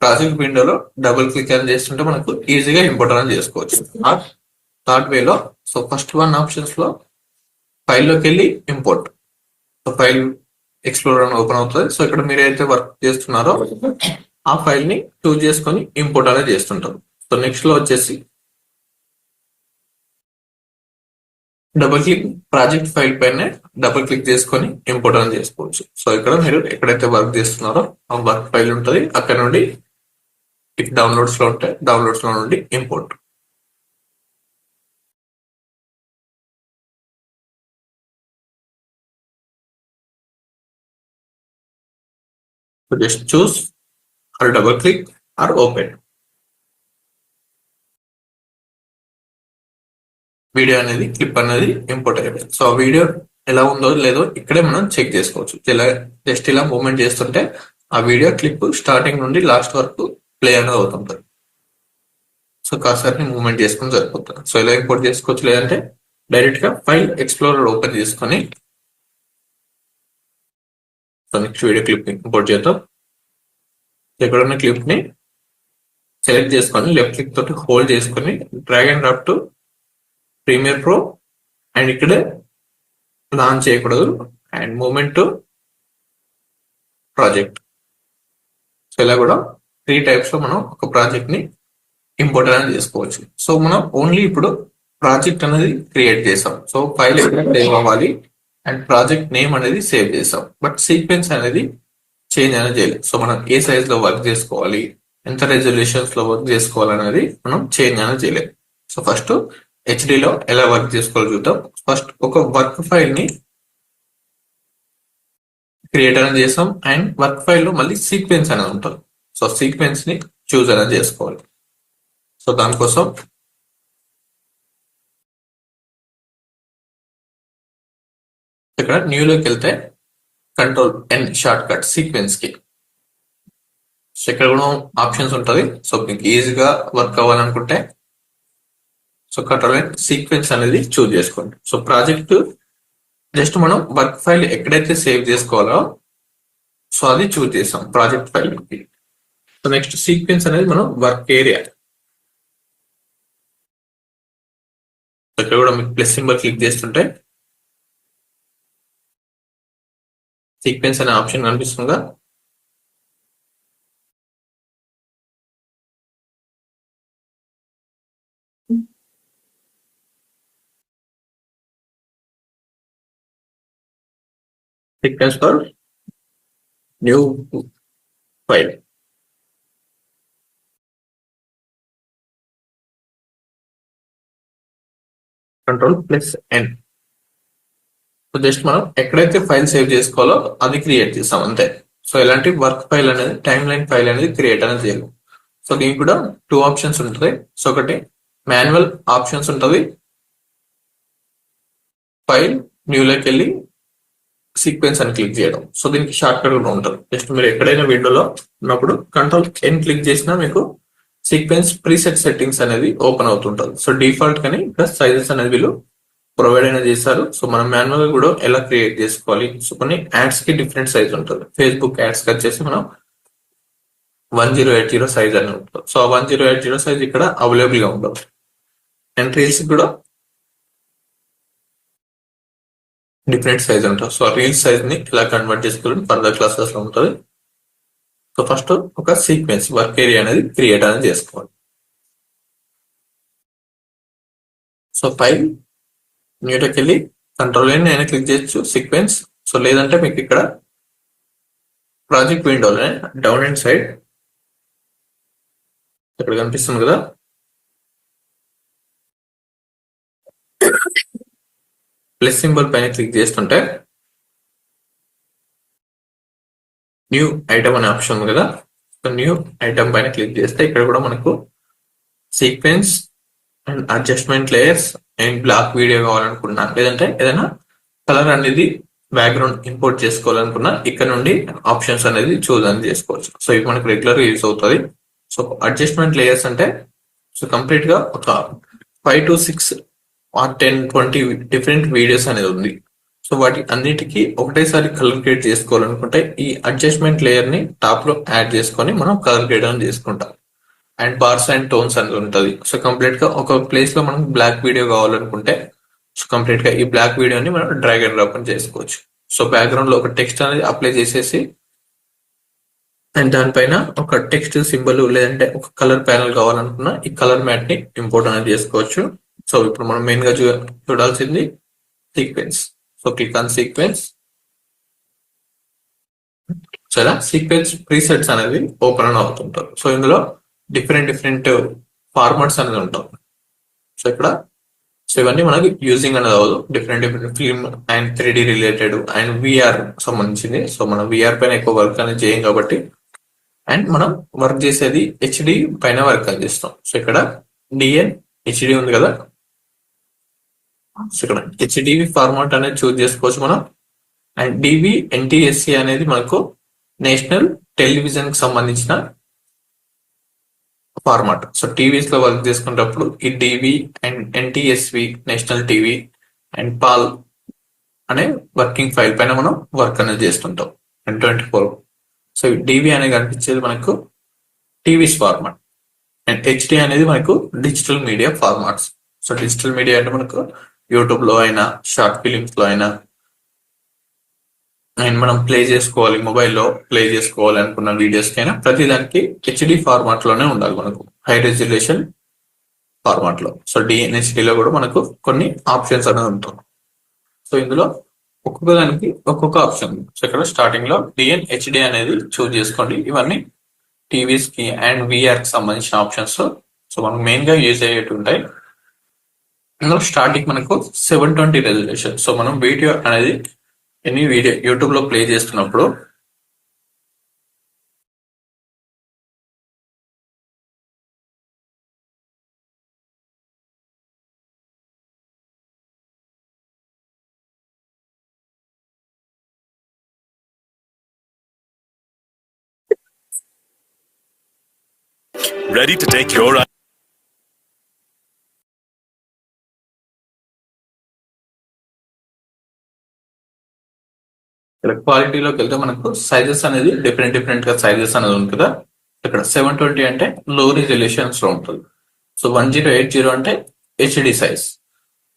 ప్రాజెక్ట్ విండోలో డబుల్ క్లిక్ అని చేస్తుంటే మనకు ఈజీగా ఇంపోర్ట్ అనేది చేసుకోవచ్చు. థర్డ్ వేలో సో ఫస్ట్ 1 ఆప్షన్స్ లో ఫైల్లోకి వెళ్ళి ఇంపోర్ట్, సో ఫైల్ ఎక్స్ప్లోరర్ అని ఓపెన్ అవుతుంది. సో ఇక్కడ మీరు ఏదైతే వర్క్ చేస్తున్నారో ఆ ఫైల్ ని చూస్ చేసుకొని ఇంపోర్ట్ అనేది చేస్తుంటారు. సో నెక్స్ట్ లో వచ్చేసి డబుల్ క్లిక్ ప్రాజెక్ట్ ఫైల్ పైన డబుల్ క్లిక్ చేసుకొని ఇంపోర్ట్ అనేది చేసుకోవచ్చు. సో ఇక్కడ మీరు ఎక్కడైతే వర్క్ చేస్తున్నారో ఆ వర్క్ ఫైల్ ఉంటుంది, అక్కడ నుండి డౌన్లోడ్స్ లో ఉంటే డౌన్లోడ్స్ లో నుండి import. So just choose or double click or open. Video అనేది క్లిప్ అనేది ఇంపోర్ట్ అయిపోయింది. సో ఆ వీడియో ఎలా ఉందో లేదో ఇక్కడే మనం చెక్ చేసుకోవచ్చు. జస్ట్ ఇలా మూవ్మెంట్ చేస్తుంటే ఆ వీడియో క్లిప్ స్టార్టింగ్ నుండి లాస్ట్ వరకు ప్లే అనేది అవుతుంటుంది. సో కాసారి మూవ్మెంట్ చేసుకుని సరిపోతుంది. సో ఇలా ఇంపోర్ట్ చేసుకోవచ్చు. లేదంటే డైరెక్ట్ గా ఫైల్ ఎక్స్ప్లోరర్ ఓపెన్ చేసుకొని so next video clip import చేద్దాం. ఇక్కడ ఉన్న క్లిప్ ని సెలెక్ట్ చేసుకొని లెఫ్ట్ క్లిక్ తోటి హోల్డ్ చేసుకొని drag and drop to Premiere Pro and ఇక్కడే లాంచ్ చేయకూడదు and movement to project. So ఇలా కూడా 3 టైప్స్ లో మనం ఒక ప్రాజెక్ట్ ని ఇంపోర్ట్ అనేది చేసుకోవచ్చు. సో మనం ఓన్లీ ఇప్పుడు ప్రాజెక్ట్ అనేది క్రియేట్ చేసాం. సో ఫైల్ ఎక్కడ సేవ్ అవ్వాలి అండ్ ప్రాజెక్ట్ నేమ్ అనేది సేవ్ చేసాం. బట్ సీక్వెన్స్ అనేది చేంజ్ అనేది చేయలేదు. సో మనం ఏ సైజ్ లో వర్క్ చేసుకోవాలి, ఎంత రెజల్యూషన్స్ లో వర్క్ చేసుకోవాలి అనేది మనం చేంజ్ అనేది చేయలేదు. సో ఫస్ట్ హెచ్డిలో ఎలా వర్క్ చేసుకోవాలో చూద్దాం. ఫస్ట్ ఒక వర్క్ ఫైల్ ని క్రియేట్ అనేది చేసాం అండ్ వర్క్ ఫైల్ లో మళ్ళీ సీక్వెన్స్ అనేది ఉంటుంది. సో సీక్వెన్స్ ని చూస్ అనేది చేసుకోవాలి. సో దానికోసం ఇక్కడ న్యూలోకి వెళ్తే control N shortcut sequence కి. సో ఇక్కడ కూడా ఆప్షన్స్ ఉంటుంది. సో మీకు ఈజీగా వర్క్ అవ్వాలనుకుంటే సో కంట్రోల్ ఎన్ సీక్వెన్స్ అనేది చూజ్ చేసుకోండి. సో ప్రాజెక్ట్ జస్ట్ మనం వర్క్ ఫైల్ ఎక్కడైతే సేవ్ చేసుకోవాలో సో అది చూజ్ చేస్తాం ప్రాజెక్ట్ ఫైల్ కి. సో నెక్స్ట్ సీక్వెన్స్ అనేది మనం వర్క్ ఏరియా. ఇక్కడ కూడా మీకు ప్లస్ సింబల్ క్లిక్ చేస్తుంటే సీక్వెన్స్ అనే ఆప్షన్ కనిపిస్తుందా. Sequence for new file. Control plus N. So just మనం ఎక్కడైతే ఫైల్ సేవ్ చేసుకోవాలో అది క్రియేట్ చేస్తాం అంతే. సో ఎలాంటి వర్క్ ఫైల్ అనేది టైమ్ లైన్ ఫైల్ అనేది క్రియేట్ అనేది చేయాలి. సో దీనికి కూడా టూ ఆప్షన్స్ ఉంటుంది. సో ఒకటి మాన్యువల్ ఆప్షన్స్ ఉంటుంది, ఫైల్ న్యూలోకి వెళ్ళి సీక్వెన్స్ అని క్లిక్ చేయడం. సో దీనికి షార్ట్ కట్ కూడా ఉంటుంది. జస్ట్ మీరు ఎక్కడైనా విండోలో ఉన్నప్పుడు కంట్రోల్ ఎన్ క్లిక్ చేసినా మీకు సీక్వెన్స్ ప్రీసెట్ సెట్టింగ్స్ అనేది ఓపెన్ అవుతుంటుంది. సో డిఫాల్ట్ కానీ ప్లస్ సైజెస్ అనేది వీళ్ళు ప్రొవైడ్ అయినా చేస్తారు. సో మనం మాన్యువల్ గా కూడా ఎలా క్రియేట్ చేసుకోవాలి. సో కొన్ని యాడ్స్ కి డిఫరెంట్ సైజ్ ఉంటుంది. ఫేస్బుక్ యాడ్స్ కి వచ్చేసి మనం 1080 సైజ్ అని ఉంటుంది. సో 1080 సైజ్ ఇక్కడ అవైలబుల్ గా ఉండదు. అండ్ రీల్స్ కూడా డిఫరెంట్ సైజ్ ఉంటుంది. సో రీల్స్ సైజ్ ని ఎలా కన్వర్ట్ చేసుకోవాలని ఫర్దర్ క్లాసెస్ లో ఉంటుంది. సో ఫస్ట్ ఒక సీక్వెన్స్ వర్క్ ఏరియా అనేది క్రియేట్ అనేది చేసుకోవాలి. సో ఫైల్ న్యూలోకి వెళ్ళి కంట్రోల్ ఎన్ అయినా క్లిక్ చేయొచ్చు సీక్వెన్స్. సో లేదంటే మీకు ఇక్కడ ప్రాజెక్ట్ విండోలోనే డౌన్ అండ్ సైడ్ ఇక్కడ కనిపిస్తుంది కదా, ప్లస్ సింబల్ పైన క్లిక్ చేస్తుంటే న్యూ ఐటమ్ అనే ఆప్షన్ ఉంది కదా. సో న్యూ ఐటమ్ పైన క్లిక్ చేస్తే ఇక్కడ కూడా మనకు sequence and adjustment layers and black video కావాలనుకున్నా, లేదంటే ఏదైనా కలర్ అనేది బ్యాక్గ్రౌండ్ ఇంపోర్ట్ చేసుకోవాలనుకున్నా ఇక్కడ నుండి ఆప్షన్స్ అనేది చూజ్ అని చేసుకోవచ్చు. సో ఇవి మనకు రెగ్యులర్ యూజ్ అవుతుంది. సో అడ్జస్ట్మెంట్ లేయర్స్ అంటే సో కంప్లీట్ గా ఒక 5 to 6 or 10-20 డిఫరెంట్ వీడియోస్ అనేది ఉంది. సో వాటి అన్నిటికీ ఒకటేసారి కలర్ గ్రేడ్ చేసుకోవాలనుకుంటే ఈ అడ్జస్ట్మెంట్ లేయర్ ని టాప్ లో యాడ్ చేసుకొని మనం కలర్ గ్రేడ్ అని చేసుకుంటాం. అండ్ బార్స్ అండ్ టోన్స్ అనేది ఉంటుంది. సో కంప్లీట్ గా ఒక ప్లేస్ లో మనం బ్లాక్ వీడియో కావాలనుకుంటే సో కంప్లీట్ గా ఈ బ్లాక్ వీడియోని మనం డ్రాగ్ అండ్ డ్రాప్ అని చేసుకోవచ్చు. సో బ్యాక్గ్రౌండ్ లో ఒక టెక్స్ట్ అనేది అప్లై చేసేసి అండ్ దానిపైన ఒక టెక్స్ట్ సింబల్ లేదంటే ఒక కలర్ ప్యానల్ కావాలనుకున్నా ఈ కలర్ మ్యాట్ ని ఇంపోర్ట్ అనేది చేసుకోవచ్చు. సో ఇప్పుడు మనం మెయిన్ గా చూడాల్సింది sequence. So click on sequence. So ఇలా సీక్వెన్స్ ప్రీసెట్స్ అనేది ఓపెన్ అని అవుతుంటారు. సో ఇందులో డిఫరెంట్ ఫార్మాట్స్ అనేది ఉంటాయి. సో ఇక్కడ సో ఇవన్నీ మనకి యూజింగ్ అనేది అవ్వదు. Different film and 3D related and VR సంబంధించింది. సో మనం విఆర్ పైన ఎక్కువ వర్క్ అనేది చేయం కాబట్టి అండ్ మనం వర్క్ చేసేది హెచ్డి పైన వర్క్ అని చేస్తాం. సో ఇక్కడ డిఎన్ హెచ్డి ఉంది కదా. సో ఇక్కడ హెచ్డివి ఫార్మాట్ అనేది చూస్ చేసుకోవచ్చు మనం. అండ్ డివి ఎన్టీఎస్సి అనేది మనకు నేషనల్ టెలివిజన్ కి సంబంధించిన ఫార్మాట్. సో టీవీస్ లో వర్క్ చేసుకునేటప్పుడు ఈ DV and NTSC national TV and PAL అనే వర్కింగ్ ఫైల్ పైన మనం వర్క్ అనేది చేస్తుంటాం. అండ్ 24. సో డివి అనేది కనిపించేది మనకు టీవీస్ ఫార్మాట్. అండ్ హెచ్డి అనేది మనకు digital media formats. So digital media అంటే మనకు యూట్యూబ్ లో అయినా షార్ట్ ఫిలిమ్స్ లో అయినా అండ్ మనం ప్లే చేసుకోవాలి మొబైల్లో ప్లే చేసుకోవాలి అనుకున్న వీడియోస్ కైనా ప్రతి దానికి హెచ్డి ఫార్మాట్ లోనే ఉండాలి మనకు, హై రెజల్యూషన్ ఫార్మాట్ లో. సో డిఎన్హెచ్డి లో కూడా మనకు కొన్ని ఆప్షన్స్ అనేది ఉంటుంది. సో ఇందులో ఒక్కొక్క దానికి ఒక్కొక్క ఆప్షన్. సో ఇక్కడ స్టార్టింగ్ లో డిఎన్హెచ్డి అనేది చూజ్ చేసుకోండి. ఇవన్నీ టీవీస్ కి అండ్ విఆర్ కి సంబంధించిన ఆప్షన్స్. సో మనకు మెయిన్ గా యూజ్ అయ్యేటి ఉంటాయి. ఇందులో స్టార్టింగ్ మనకు 720 రెజల్యూషన్. సో మనం వీడియో అనేది ఎనీ వీడియో యూట్యూబ్ లో ప్లే చేస్తున్నప్పుడు Ready to take your ఇక్కడ క్వాలిటీలోకి వెళ్తే మనకు సైజెస్ అనేది డిఫరెంట్ గా సైజెస్ అనేది ఉంది కదా. ఇక్కడ 720 అంటే లో రిజల్యూషన్స్ లో ఉంటుంది. సో 1080 అంటే హెచ్డి సైజ్,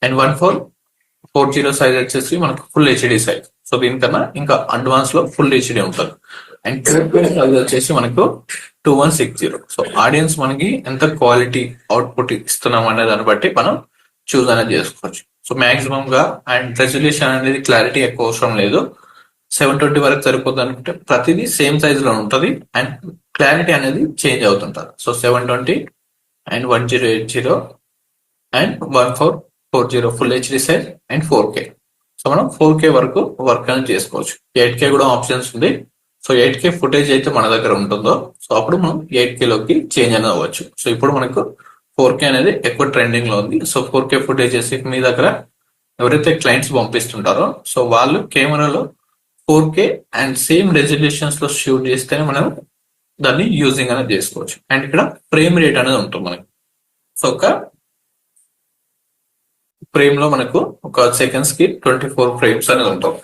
అండ్ 1440 సైజ్ వచ్చేసి మనకు ఫుల్ హెచ్డి సైజ్. సో దీనికన్నా ఇంకా అడ్వాన్స్ లో ఫుల్ హెచ్డి ఉంటుంది. అండ్ సైజ్ వచ్చేసి మనకు 2160. సో ఆడియన్స్ మనకి ఎంత క్వాలిటీ అవుట్పుట్ ఇస్తున్నాం అనే దాన్ని బట్టి మనం చూస్ అనేది చేసుకోవచ్చు. సో మాక్సిమం గా అండ్ రెజల్యూషన్ అనేది క్లారిటీ ఎక్కువ అవసరం లేదు, 720 వరకు సరిపోతుంది అనుకుంటే ప్రతిదీ సేమ్ సైజ్ లో ఉంటుంది అండ్ క్లారిటీ అనేది చేంజ్ అవుతుంటుంది. So 720 and 1080 and 1440 full HD size and 4K. So మనం 4K వరకు వర్క్ అనేది చేసుకోవచ్చు. 8K కూడా ఆప్షన్స్ ఉంది. సో 8K ఫుటేజ్ అయితే మన దగ్గర ఉంటుందో సో అప్పుడు మనం 8K లోకి చేంజ్ అనేది అవ్వచ్చు. సో ఇప్పుడు మనకు 4K అనేది ఎక్కువ ట్రెండింగ్ లో ఉంది. సో 4K ఫుటేజెస్ మీ దగ్గర ఎవరైతే క్లయింట్స్ పంపిస్తుంటారో సో వాళ్ళు కెమెరాలో 4K అండ్ సేమ్ రెజల్యూషన్స్ లో షూట్ చేస్తేనే మనం దాన్ని యూజింగ్ అనేది చేసుకోవచ్చు. అండ్ ఇక్కడ ఫ్రేమ్ రేట్ అనేది ఉంటుంది మనకి. సో ఒక ఫ్రేమ్ లో మనకు ఒక సెకండ్స్ కి 24 ఫ్రేమ్స్ అనేది ఉంటుంది.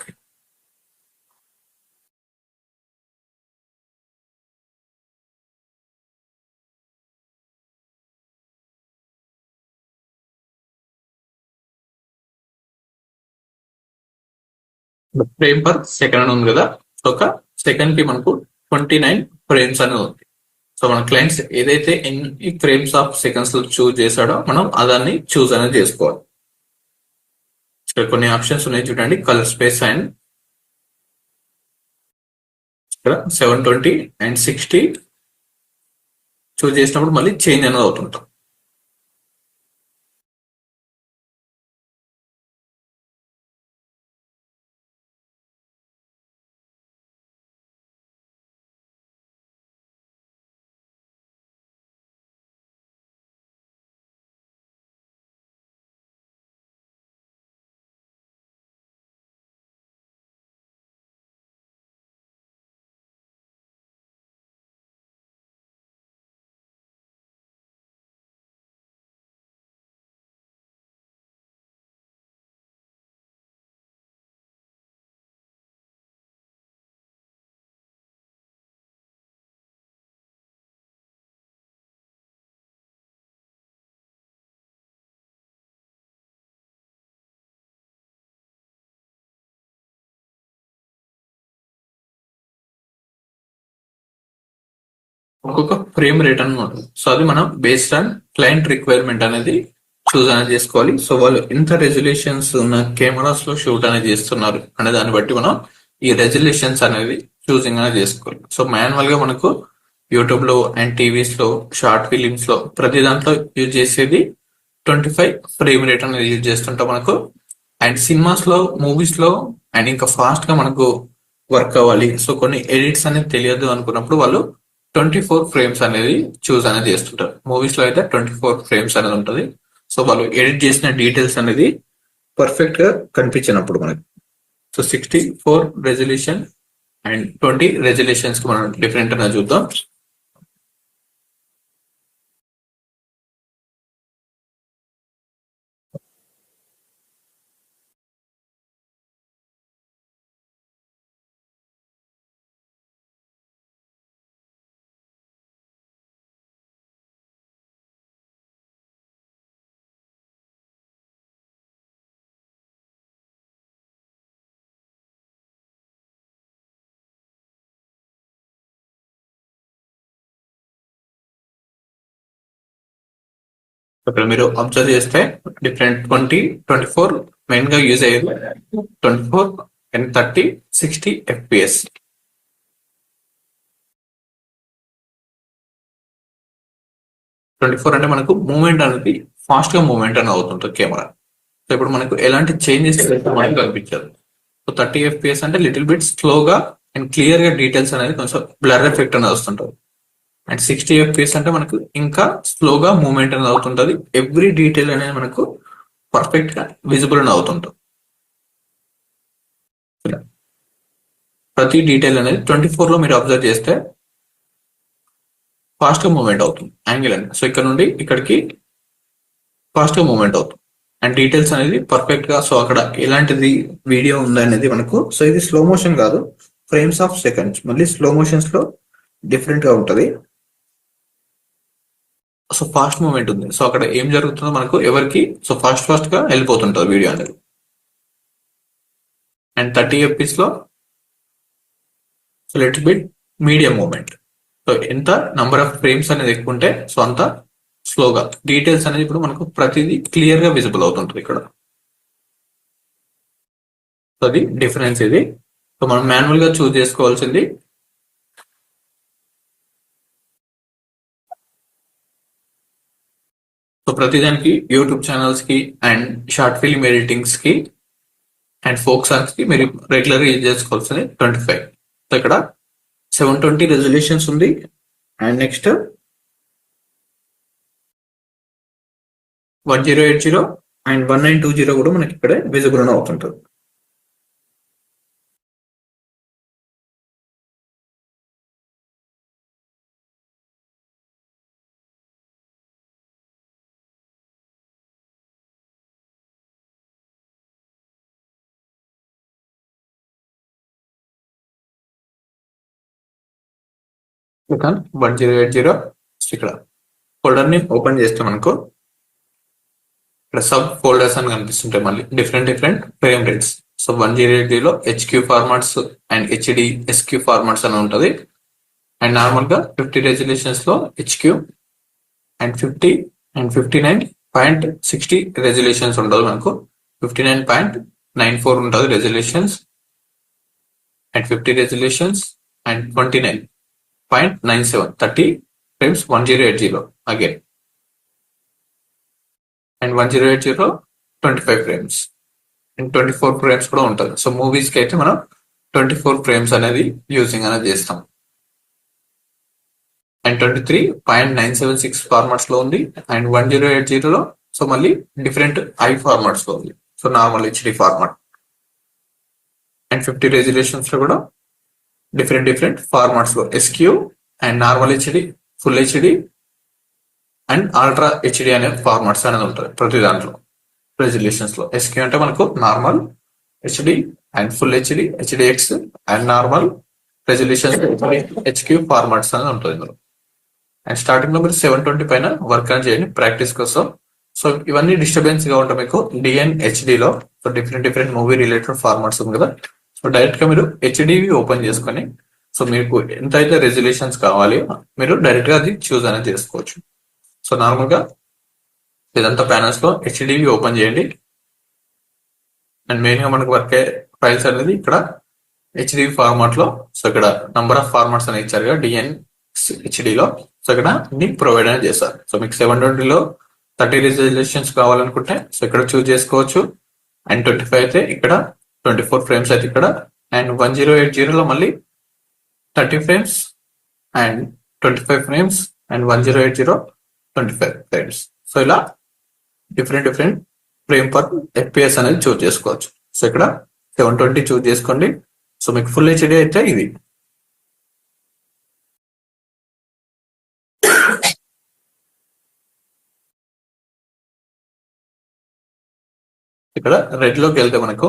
ఫ్రేమ్ పర్ సెకండ్ ఉంది కదా. సో ఒక సెకండ్ కి మనకు 29 ఫ్రేమ్స్ అనేది ఉంది. సో మన క్లయింట్స్ ఏదైతే ఎన్ని ఫ్రేమ్స్ ఆఫ్ సెకండ్స్ లో చూస్ చేశాడో మనం అదాన్ని చూస్ అనేది చేసుకోవాలి. ఇక్కడ కొన్ని ఆప్షన్స్ ఉన్నాయి చూడండి, కలర్ స్పేస్ అండ్ ఇక్కడ 720 అండ్ 60 చూస్ చేసినప్పుడు మళ్ళీ చేంజ్ అనేది అవుతుంటాం. ఒక్కొక్క ఫ్రేమ్ రేట్ అనమాట. సో అది మనం బేస్డ్ ఆన్ క్లయింట్ రిక్వైర్మెంట్ అనేది చూస్ అనేది చేసుకోవాలి. సో వాళ్ళు ఎంత రెజల్యూషన్స్ ఉన్న కెమెరాస్ లో షూట్ అనేది చేస్తున్నారు అనే దాన్ని బట్టి మనం ఈ రెజల్యూషన్స్ అనేది చూసింగ్ అనేది చేసుకోవాలి. సో మాన్యువల్ గా మనకు యూట్యూబ్ లో అండ్ టీవీస్ లో షార్ట్ ఫిలిమ్స్ లో ప్రతి దాంట్లో యూజ్ చేసేది 25 ఫ్రేమ్ రేట్ అనేది యూజ్ చేస్తుంటాం మనకు. అండ్ సినిమాస్ లో మూవీస్ లో అండ్ ఇంకా ఫాస్ట్ గా మనకు వర్క్ అవ్వాలి, సో కొన్ని ఎడిట్స్ అనేది తెలియదు అనుకున్నప్పుడు వాళ్ళు 24 ఫ్రేమ్స్ అనేది చూస్ అనేది చేస్తుంటారు. మూవీస్ లో అయితే 24 ఫ్రేమ్స్ అనేది ఉంటుంది. సో వాళ్ళు ఎడిట్ చేసిన డీటెయిల్స్ అనేది పర్ఫెక్ట్ గా కనిపించినప్పుడు మనకి. సో 64 రెజల్యూషన్ అండ్ 20 రెజల్యూషన్స్ కి మనం డిఫరెంట్ అనేది చూద్దాం. ఇక్కడ మీరు అబ్జర్వ్ చేస్తే డిఫరెంట్ 20, 24 మెయిన్ గా యూజ్ అయ్యేది. 24 అండ్ 30, 60 FPS. 24 అంటే మనకు మూవ్మెంట్ అనేది ఫాస్ట్ గా మూవ్మెంట్ అనేది అవుతుంటుంది కెమెరా. సో ఇప్పుడు మనకు ఎలాంటి చేంజెస్ మనకు కనిపించదు. సో 30 FPS అంటే లిటిల్ బిట్ స్లోగా అండ్ క్లియర్ గా డీటెయిల్స్ అనేది కొంచెం బ్లర్ ఎఫెక్ట్ అనేది వస్తుంటది. అండ్ 60 FPS అంటే మనకు ఇంకా స్లోగా మూవ్మెంట్ అనేది అవుతుంటది. ఎవ్రీ డీటెయిల్ అనేది మనకు పర్ఫెక్ట్ గా విజిబుల్ అని అవుతుంటుంది. ప్రతి డీటెయిల్ అనేది 24 లో మీరు అబ్జర్వ్ చేస్తే ఫాస్ట్ గా మూవ్మెంట్ అవుతుంది యాంగిల్ అనేది. సో ఇక్కడ నుండి ఇక్కడికి ఫాస్ట్ గా మూవ్మెంట్ అవుతుంది అండ్ డీటెయిల్స్ అనేది పర్ఫెక్ట్ గా. సో అక్కడ ఎలాంటిది వీడియో ఉందనేది మనకు. సో ఇది స్లో మోషన్ కాదు, ఫ్రేమ్స్ ఆఫ్ సెకండ్స్. మళ్ళీ స్లో మోషన్స్ లో డిఫరెంట్ గా ఉంటది. సో ఫాస్ట్ మూవ్మెంట్ ఉంది. సో అక్కడ ఏం జరుగుతుందో మనకు ఎవరికి సో ఫాస్ట్ గా వెళ్ళిపోతుంటది వీడియో అనేది. అండ్ 30 FPS లో so little bit medium movement. So ఎంత నంబర్ ఆఫ్ ఫ్రేమ్స్ అనేది ఎక్కువ ఉంటే సో అంత స్లోగా డీటెయిల్స్ అనేది ఇప్పుడు మనకు ప్రతిదీ క్లియర్ గా విజిబుల్ అవుతుంటుంది ఇక్కడ. సో అది డిఫరెన్స్ ఇది. సో మనం మాన్యువల్ గా చూస్ చేసుకోవాల్సింది సో ప్రతిదానికి యూట్యూబ్ ఛానల్స్ కి అండ్ షార్ట్ ఫిల్మ్ ఎడిటింగ్స్ కి అండ్ ఫోక్ సాంగ్స్ కి మీరు రెగ్యులర్ గా యూజ్ చేసుకోవాల్సింది 25. సో ఇక్కడ 720 రెజల్యూషన్స్ ఉంది. అండ్ నెక్స్ట్ 1080 అండ్ 1920 కూడా మనకి ఇక్కడ విజిబుల్ అవుతుంటుంది. ఇక 1080 ఇక్కడ ఫోల్డర్ ని ఓపెన్ చేస్తే మనకు ఇక్కడ సబ్ ఫోల్డర్స్ అని కనిపిస్తుంటాయి. మళ్ళీ డిఫరెంట్ ఫ్రేమ్ రేట్స్. సో 1080లో HQ formats and HD SQ formats అని ఉంటుంది. అండ్ నార్మల్ గా 50 రెజల్యూషన్స్ లో HQ అండ్ 50 అండ్ 59.60 రెజల్యూషన్స్ ఉంటుంది మనకు. 59.94 ఉంటుంది resolutions and 50 resolutions and 29.97 30 frames 1080లో అగైన్. అండ్ 1080లో 25 ఫ్రేమ్స్ అండ్ 24 ఫ్రేమ్స్ కూడా ఉంటుంది. సో మూవీస్ కి అయితే మనం 24 ఫ్రేమ్స్ అనేది యూజింగ్ అనేది చేస్తాం. అండ్ 23.976 ఫార్మాట్స్ లో ఉంది. అండ్ 1080లో సో మళ్ళీ డిఫరెంట్ ఫార్మాట్స్ లో ఉంది. So normal HD format and 50 resolutions లో కూడా డిఫరెంట్ ఫార్మాట్స్ లో SQ and normal HD, full HD and ultra HD అనే ఫార్మాట్స్ అనేది ఉంటుంది ప్రతి దాంట్లో రెజల్యూషన్స్ లో. SQ అంటే మనకు normal HD and full HD, HDX and normal resolutions HQ formats అనేది ఉంటుంది ఇందులో. అండ్ స్టార్టింగ్ లో మీరు 720 పైన వర్క్ అని చేయండి ప్రాక్టీస్ కోసం. సో ఇవన్నీ డిస్టర్బెన్స్ గా ఉంటాయి మీకు DNHD లో. So different movie related formats ఉంది కదా. సో డైరెక్ట్ గా మీరు HDవి ఓపెన్ చేసుకొని సో మీకు ఎంత అయితే రెజల్యూషన్స్ కావాలి మీరు డైరెక్ట్ గా అది చూస్ అనేది చేసుకోవచ్చు. సో నార్మల్ గా ఇదంతా ప్యానల్స్ లో HDవి ఓపెన్ చేయండి. అండ్ మెయిన్ గా మనకు వర్క్ ఫైల్స్ అనేది ఇక్కడ HDవి ఫార్మాట్ లో. సో ఇక్కడ నంబర్ ఆఫ్ ఫార్మాట్స్ అనేది ఇచ్చారు కదా DNHD లో. సో ఇక్కడ అన్ని ప్రొవైడ్ అనేది చేస్తారు. సో మీకు 720లో 30 రెజల్యూషన్స్ కావాలనుకుంటే సో ఇక్కడ చూస్ చేసుకోవచ్చు. అండ్ 25 అయితే ఇక్కడ 24 ఫ్రేమ్స్ అయితే ఇక్కడ. అండ్ 1080లో మళ్ళీ 30 frames and 25 frames and 1080 25 frames. So ఇలా డిఫరెంట్ ఫ్రేమ్ పర్ FPS అనేది చూస్ చేసుకోవచ్చు. సో ఇక్కడ 720 చూస్ చేసుకోండి. సో మీకు ఫుల్ HD అయితే ఇది. ఇక్కడ రెడ్ లోకి వెళ్తే మనకు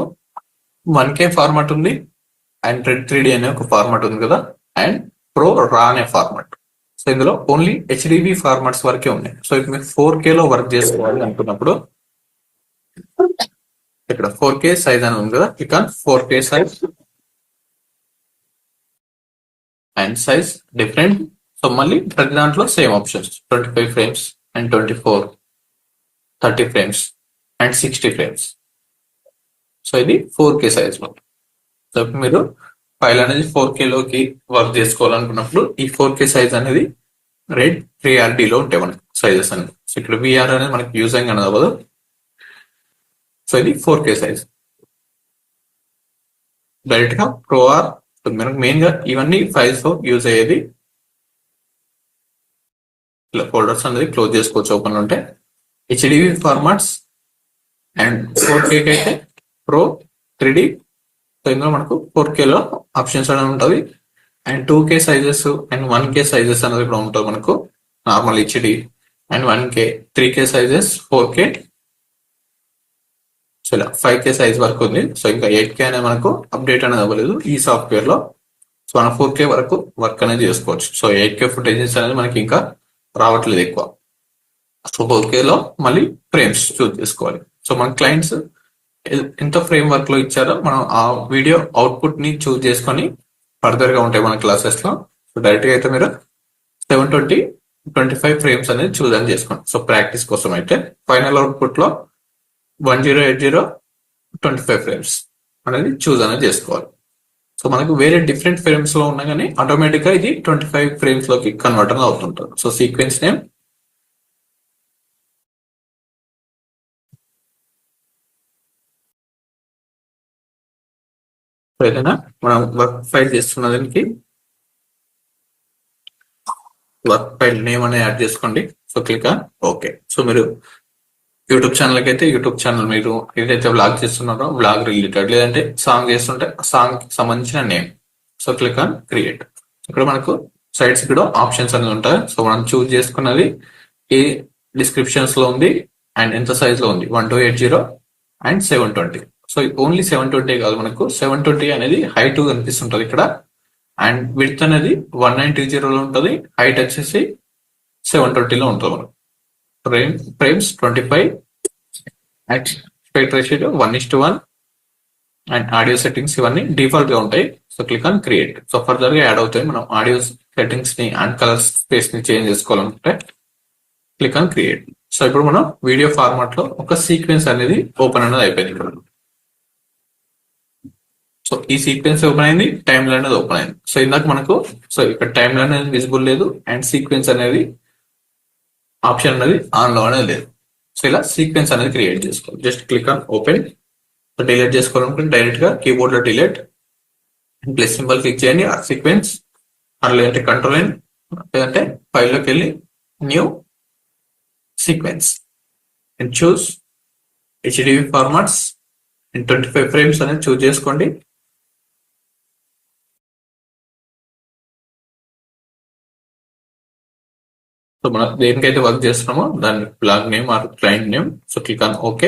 1K ఫార్మాట్ ఉంది అండ్ రెడ్ 3D అనే ఒక ఫార్మాట్ ఉంది కదా. అండ్ ప్రో రా అనే ఫార్మాట్. సో ఇందులో ఓన్లీ HDV ఫార్మాట్స్ వరకే ఉన్నాయి. సో ఇప్పుడు మీరు 4K లో వర్క్ చేసుకోవాలి అనుకున్నప్పుడు ఇక్కడ 4K సైజ్ అని ఉంది కదా. ఇక 4K size and size different. So మళ్ళీ ప్రతి దాంట్లో same options 25 frames and 24, 30 frames and 60 frames. So ఇది 4K సైజ్ లో. సో మీరు ఫైల్ అనేది 4K లోకి వర్క్ చేసుకోవాలనుకున్నప్పుడు ఈ 4K సైజ్ అనేది రెడ్ 3RD లో ఉంటాయి మనకి సైజెస్ అనేది. సో ఇక్కడ VR అనేది మనకి యూజింగ్ అనేది అవ్వదు. సో ఇది 4K సైజ్. డైరెక్ట్ గా ప్రో ఆర్ మనకు మెయిన్ గా ఇవన్నీ ఫైల్స్ లో యూజ్ అయ్యేది. ఇలా ఫోల్డర్స్ అనేది క్లోజ్ చేసుకోవచ్చు ఓపెన్ లో ఉంటే. HDV ఫార్మాట్స్ అండ్ 4K అయితే ప్రో 3D. సో ఇందులో మనకు 4K లో ఆప్షన్స్ అనేది ఉంటుంది. And 2K sizes and 1K sizes అనేది కూడా ఉంటుంది మనకు normal HD and 1K 3K sizes 4K so ఇలా 5K సైజ్ వరకు ఉంది. సో ఇంకా 8K అనేది మనకు అప్డేట్ అనేది అవ్వలేదు ఈ సాఫ్ట్వేర్ లో. సో మనం 4K వరకు వర్క్ అనేది చేసుకోవచ్చు. సో 8K ఫుటేజెస్ అనేది మనకి ఇంకా రావట్లేదు ఎక్కువ. సో 4K లో మళ్ళీ ఫ్రేమ్స్ చూస్ చేసుకోవాలి. సో మన క్లయింట్స్ ఎంత ఫ్రేమ్ వర్క్ లో ఇచ్చారో మనం ఆ వీడియో అవుట్పుట్ ని చూస్ చేసుకొని ఫర్దర్ గా ఉంటాయి మన క్లాసెస్ లో. సో డైరెక్ట్ గా అయితే మీరు 720 25 ఫ్రేమ్స్ అనేది చూస్ అని చేసుకోండి. సో ప్రాక్టీస్ కోసం అయితే ఫైనల్ అవుట్పుట్ లో 1080 25 ఫ్రేమ్స్ అనేది చూస్ అనేది చేసుకోవాలి. సో మనకు వేరే డిఫరెంట్ ఫ్రేమ్స్ లో ఉన్నా కానీ ఆటోమేటిక్ గా ఇది 25 ఫ్రేమ్స్ లోకి కన్వర్ట్ అనేది అవుతుంటుంది. సో సీక్వెన్స్ నేమ్ ఏదైనా మనం వర్క్ ఫైల్ చేస్తున్న దానికి వర్క్ ఫైల్ నేమ్ అనేది యాడ్ చేసుకోండి. So click okay. సో మీరు యూట్యూబ్ ఛానల్ కి అయితే యూట్యూబ్ ఛానల్ మీరు ఏదైతే వ్లాగ్ చేస్తున్నారో వ్లాగ్ రిలేటెడ్, లేదంటే సాంగ్ చేస్తుంటే సాంగ్ కి సంబంధించిన name. So click on create. ఇక్కడ మనకు సైడ్స్ కూడా ఆప్షన్స్ అనేది ఉంటాయి. సో మనం చూస్ చేసుకున్నది ఏ డిస్క్రిప్షన్స్ లో ఉంది అండ్ ఎంత సైజ్ లో ఉంది 1280 అండ్ 720. సో ఓన్లీ 720 కాదు, మనకు 720 అనేది హైట్ కనిపిస్తుంటది ఇక్కడ అండ్ విడ్త్ అనేది 1920 లో ఉంటుంది, హైట్ వచ్చేసి 720 లో ఉంటుంది. మనకు frames 25 and SPECT ratio 1:1 and audio settings ఇవన్నీ డిఫాల్ట్ గా ఉంటాయి. So click on create. So further గా యాడ్ అవుతాయి. మనం ఆడియో సెట్టింగ్స్ ని అండ్ కలర్ స్పేస్ ని చేంజ్ చేసుకోవాలనుకుంటే క్లిక్ ఆన్ క్రియేట్. సో ఇప్పుడు మనం వీడియో ఫార్మాట్ లో ఒక సీక్వెన్స్ అనేది ఓపెన్ అనేది అయిపోయింది ఇక్కడ. సో ఈ సీక్వెన్స్ ఓపెన్ అయింది, టైమ్ లైన్ అనేది ఓపెన్ అయింది. సో ఇందాక మనకు సో ఇక్కడ టైమ్ లైన్ అనేది విజిబుల్ లేదు అండ్ సీక్వెన్స్ అనేది ఆప్షన్ అనేది ఆన్ లో అనేది లేదు. సో ఇలా సీక్వెన్స్ అనేది క్రియేట్ చేసుకోవాలి. Just click on open. So delete చేసుకోవాలనుకుంటే డైరెక్ట్ గా కీబోర్డ్ లో డిలీట్ ప్లస్ సింబల్ క్లిక్ చేయండి. ఆ సీక్వెన్స్ లేదంటే కంట్రోల్ N లేదంటే ఫైల్ లోకి వెళ్ళి new sequence and choose HDV formats and 25 frames అనేది చూస్ చేసుకోండి. సో మనం దేనికైతే వర్క్ చేస్తున్నామో దాని blog name or client name. So click on okay.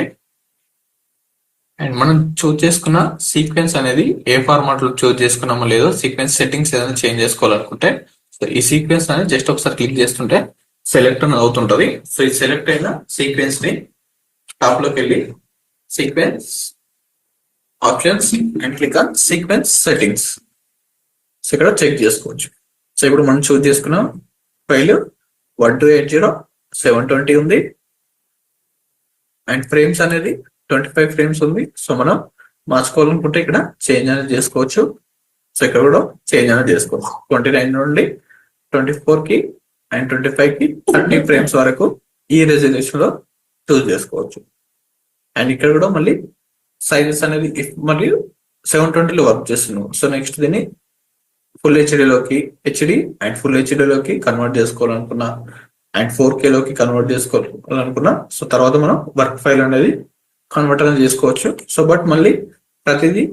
And మనం చూస్ చేసుకున్న సీక్వెన్స్ అనేది ఏ ఫార్మాట్ లో చూస్ చేసుకున్నామో లేదో సీక్వెన్స్ సెట్టింగ్స్ ఏదైనా చేంజ్ చేసుకోవాలనుకుంటే సో ఈ సీక్వెన్స్ అనేది జస్ట్ ఒకసారి క్లిక్ చేస్తుంటే సెలెక్ట్ అని అవుతుంటది. సో ఈ సెలెక్ట్ అయిన సీక్వెన్స్ ని టాప్ లోకి వెళ్ళి sequence options and click on sequence settings. So ఇక్కడ చెక్ చేసుకోవచ్చు. సో ఇప్పుడు మనం చూస్ చేసుకున్న ఫైల్ 1280 720 ఉంది అండ్ ఫ్రేమ్స్ అనేది 25 ఫ్రేమ్స్ ఉంది. సో మనం మార్చుకోవాలనుకుంటే ఇక్కడ చేంజ్ అనేది చేసుకోవచ్చు. సో ఇక్కడ కూడా చేంజ్ అనేది చేసుకోవచ్చు. 29 నుండి 24 కి అండ్ 25 కి 30 ఫ్రేమ్స్ వరకు ఈ రెజల్యూషన్ లో చూస్ చేసుకోవచ్చు. అండ్ ఇక్కడ కూడా మళ్ళీ సైజెస్ అనేది మరియు 720 లో వర్క్ చేస్తున్నాం. సో నెక్స్ట్ దీన్ని ఫుల్ హెచ్డిలోకి హెచ్డి అండ్ ఫుల్ హెచ్డిలోకి కన్వర్ట్ చేసుకోవాలనుకున్నా అండ్ 4K లోకి కన్వర్ట్ చేసుకోవాలనుకున్నా సో తర్వాత మనం వర్క్ ఫైల్ అనేది కన్వర్ట్ అనేది చేసుకోవచ్చు. సో బట్ మళ్ళీ ప్రతిదీ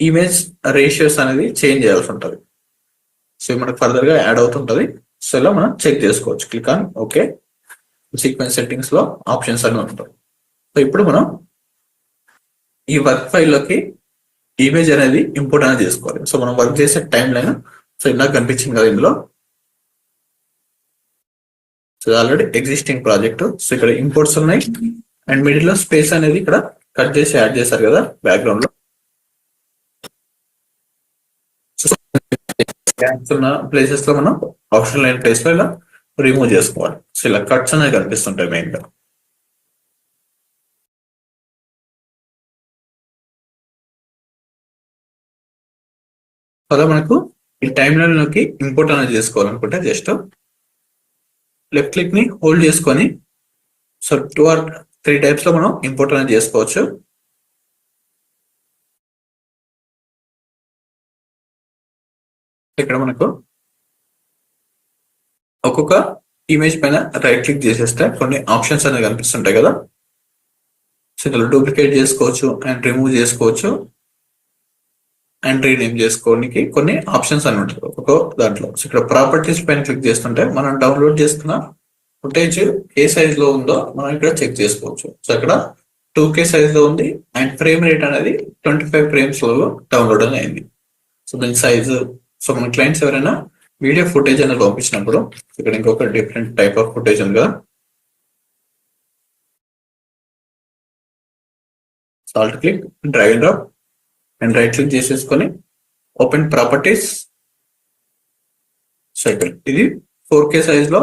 ఇమేజ్ రేషియోస్ అనేది చేంజ్ చేయాల్సి ఉంటుంది. సో మనకు ఫర్దర్ గా యాడ్ అవుతుంటది. సో ఇలా మనం చెక్ చేసుకోవచ్చు. Click on okay. Sequence settings లో ఆప్షన్స్ అన్ని ఉంటాయి. సో ఇప్పుడు మనం ఈ వర్క్ ఫైల్ లోకి ఇమేజ్ అనేది ఇంపోర్ట్ అనేది చేసుకోవాలి. సో మనం వర్క్ చేసే టైం లైన్ సో ఇందాక కనిపించింది కదా ఇందులో. So already existing project. So ఇక్కడ ఇంపోర్ట్స్ ఉన్నాయి అండ్ మిడిల్ లో స్పేస్ అనేది ఇక్కడ కట్ చేసి యాడ్ చేశారు కదా బ్యాక్గ్రౌండ్ లో. ఉన్న ప్లేసెస్ లో మనం ఆప్షన్ లైన్ ప్లేస్ లో ఇలా రిమూవ్ చేసుకోవాలి. సో ఇలా కట్స్ అనేది కనిపిస్తుంటాయి మెయిన్ గా. అలా మనకు ఈ టైం లైన్ లోకి ఇంపోర్ట్ అనేది చేసుకోవాలనుకుంటే జస్ట్ లెఫ్ట్ క్లిక్ ని హోల్డ్ చేసుకొని సో 2 or 3 టైప్స్ లో మనం ఇంపోర్ట్ అనేది చేసుకోవచ్చు. ఇక్కడ మనకు ఒక్కొక్క ఇమేజ్ పైన రైట్ క్లిక్ చేసేస్తే కొన్ని ఆప్షన్స్ అనేవి కనిపిస్తుంటాయి కదా. సో ఇందులో డూప్లికేట్ చేసుకోవచ్చు అండ్ రిమూవ్ చేసుకోవచ్చు అండ్ రీనేమ్ చేసుకోవడానికి కొన్ని ఆప్షన్స్ అని ఉంటాయి ఒక్కొక్క దాంట్లో. సో ఇక్కడ ప్రాపర్టీస్ పైన క్లిక్ చేస్తుంటే మనం డౌన్లోడ్ చేసుకున్న ఫుటేజ్ ఏ సైజ్ లో ఉందో మనం ఇక్కడ చెక్ చేసుకోవచ్చు. సో ఇక్కడ 2K సైజ్ లో ఉంది అండ్ ఫ్రేమ్ రేట్ అనేది 25 ఫ్రేమ్స్ లో డౌన్లోడ్ అని అయింది. సో దీని సైజు, సో మన క్లయింట్స్ ఎవరైనా వీడియో ఫుటేజ్ అనేది పంపించినప్పుడు ఇక్కడ ఇంకొక డిఫరెంట్ టైప్ ఆఫ్ ఫుటేజ్ ఉంది కదా, salt click, drag and drop and right click చేసేసుకొని ఓపెన్ ప్రాపర్టీస్. సో ఇక్కడ ఇది 4K సైజ్ లో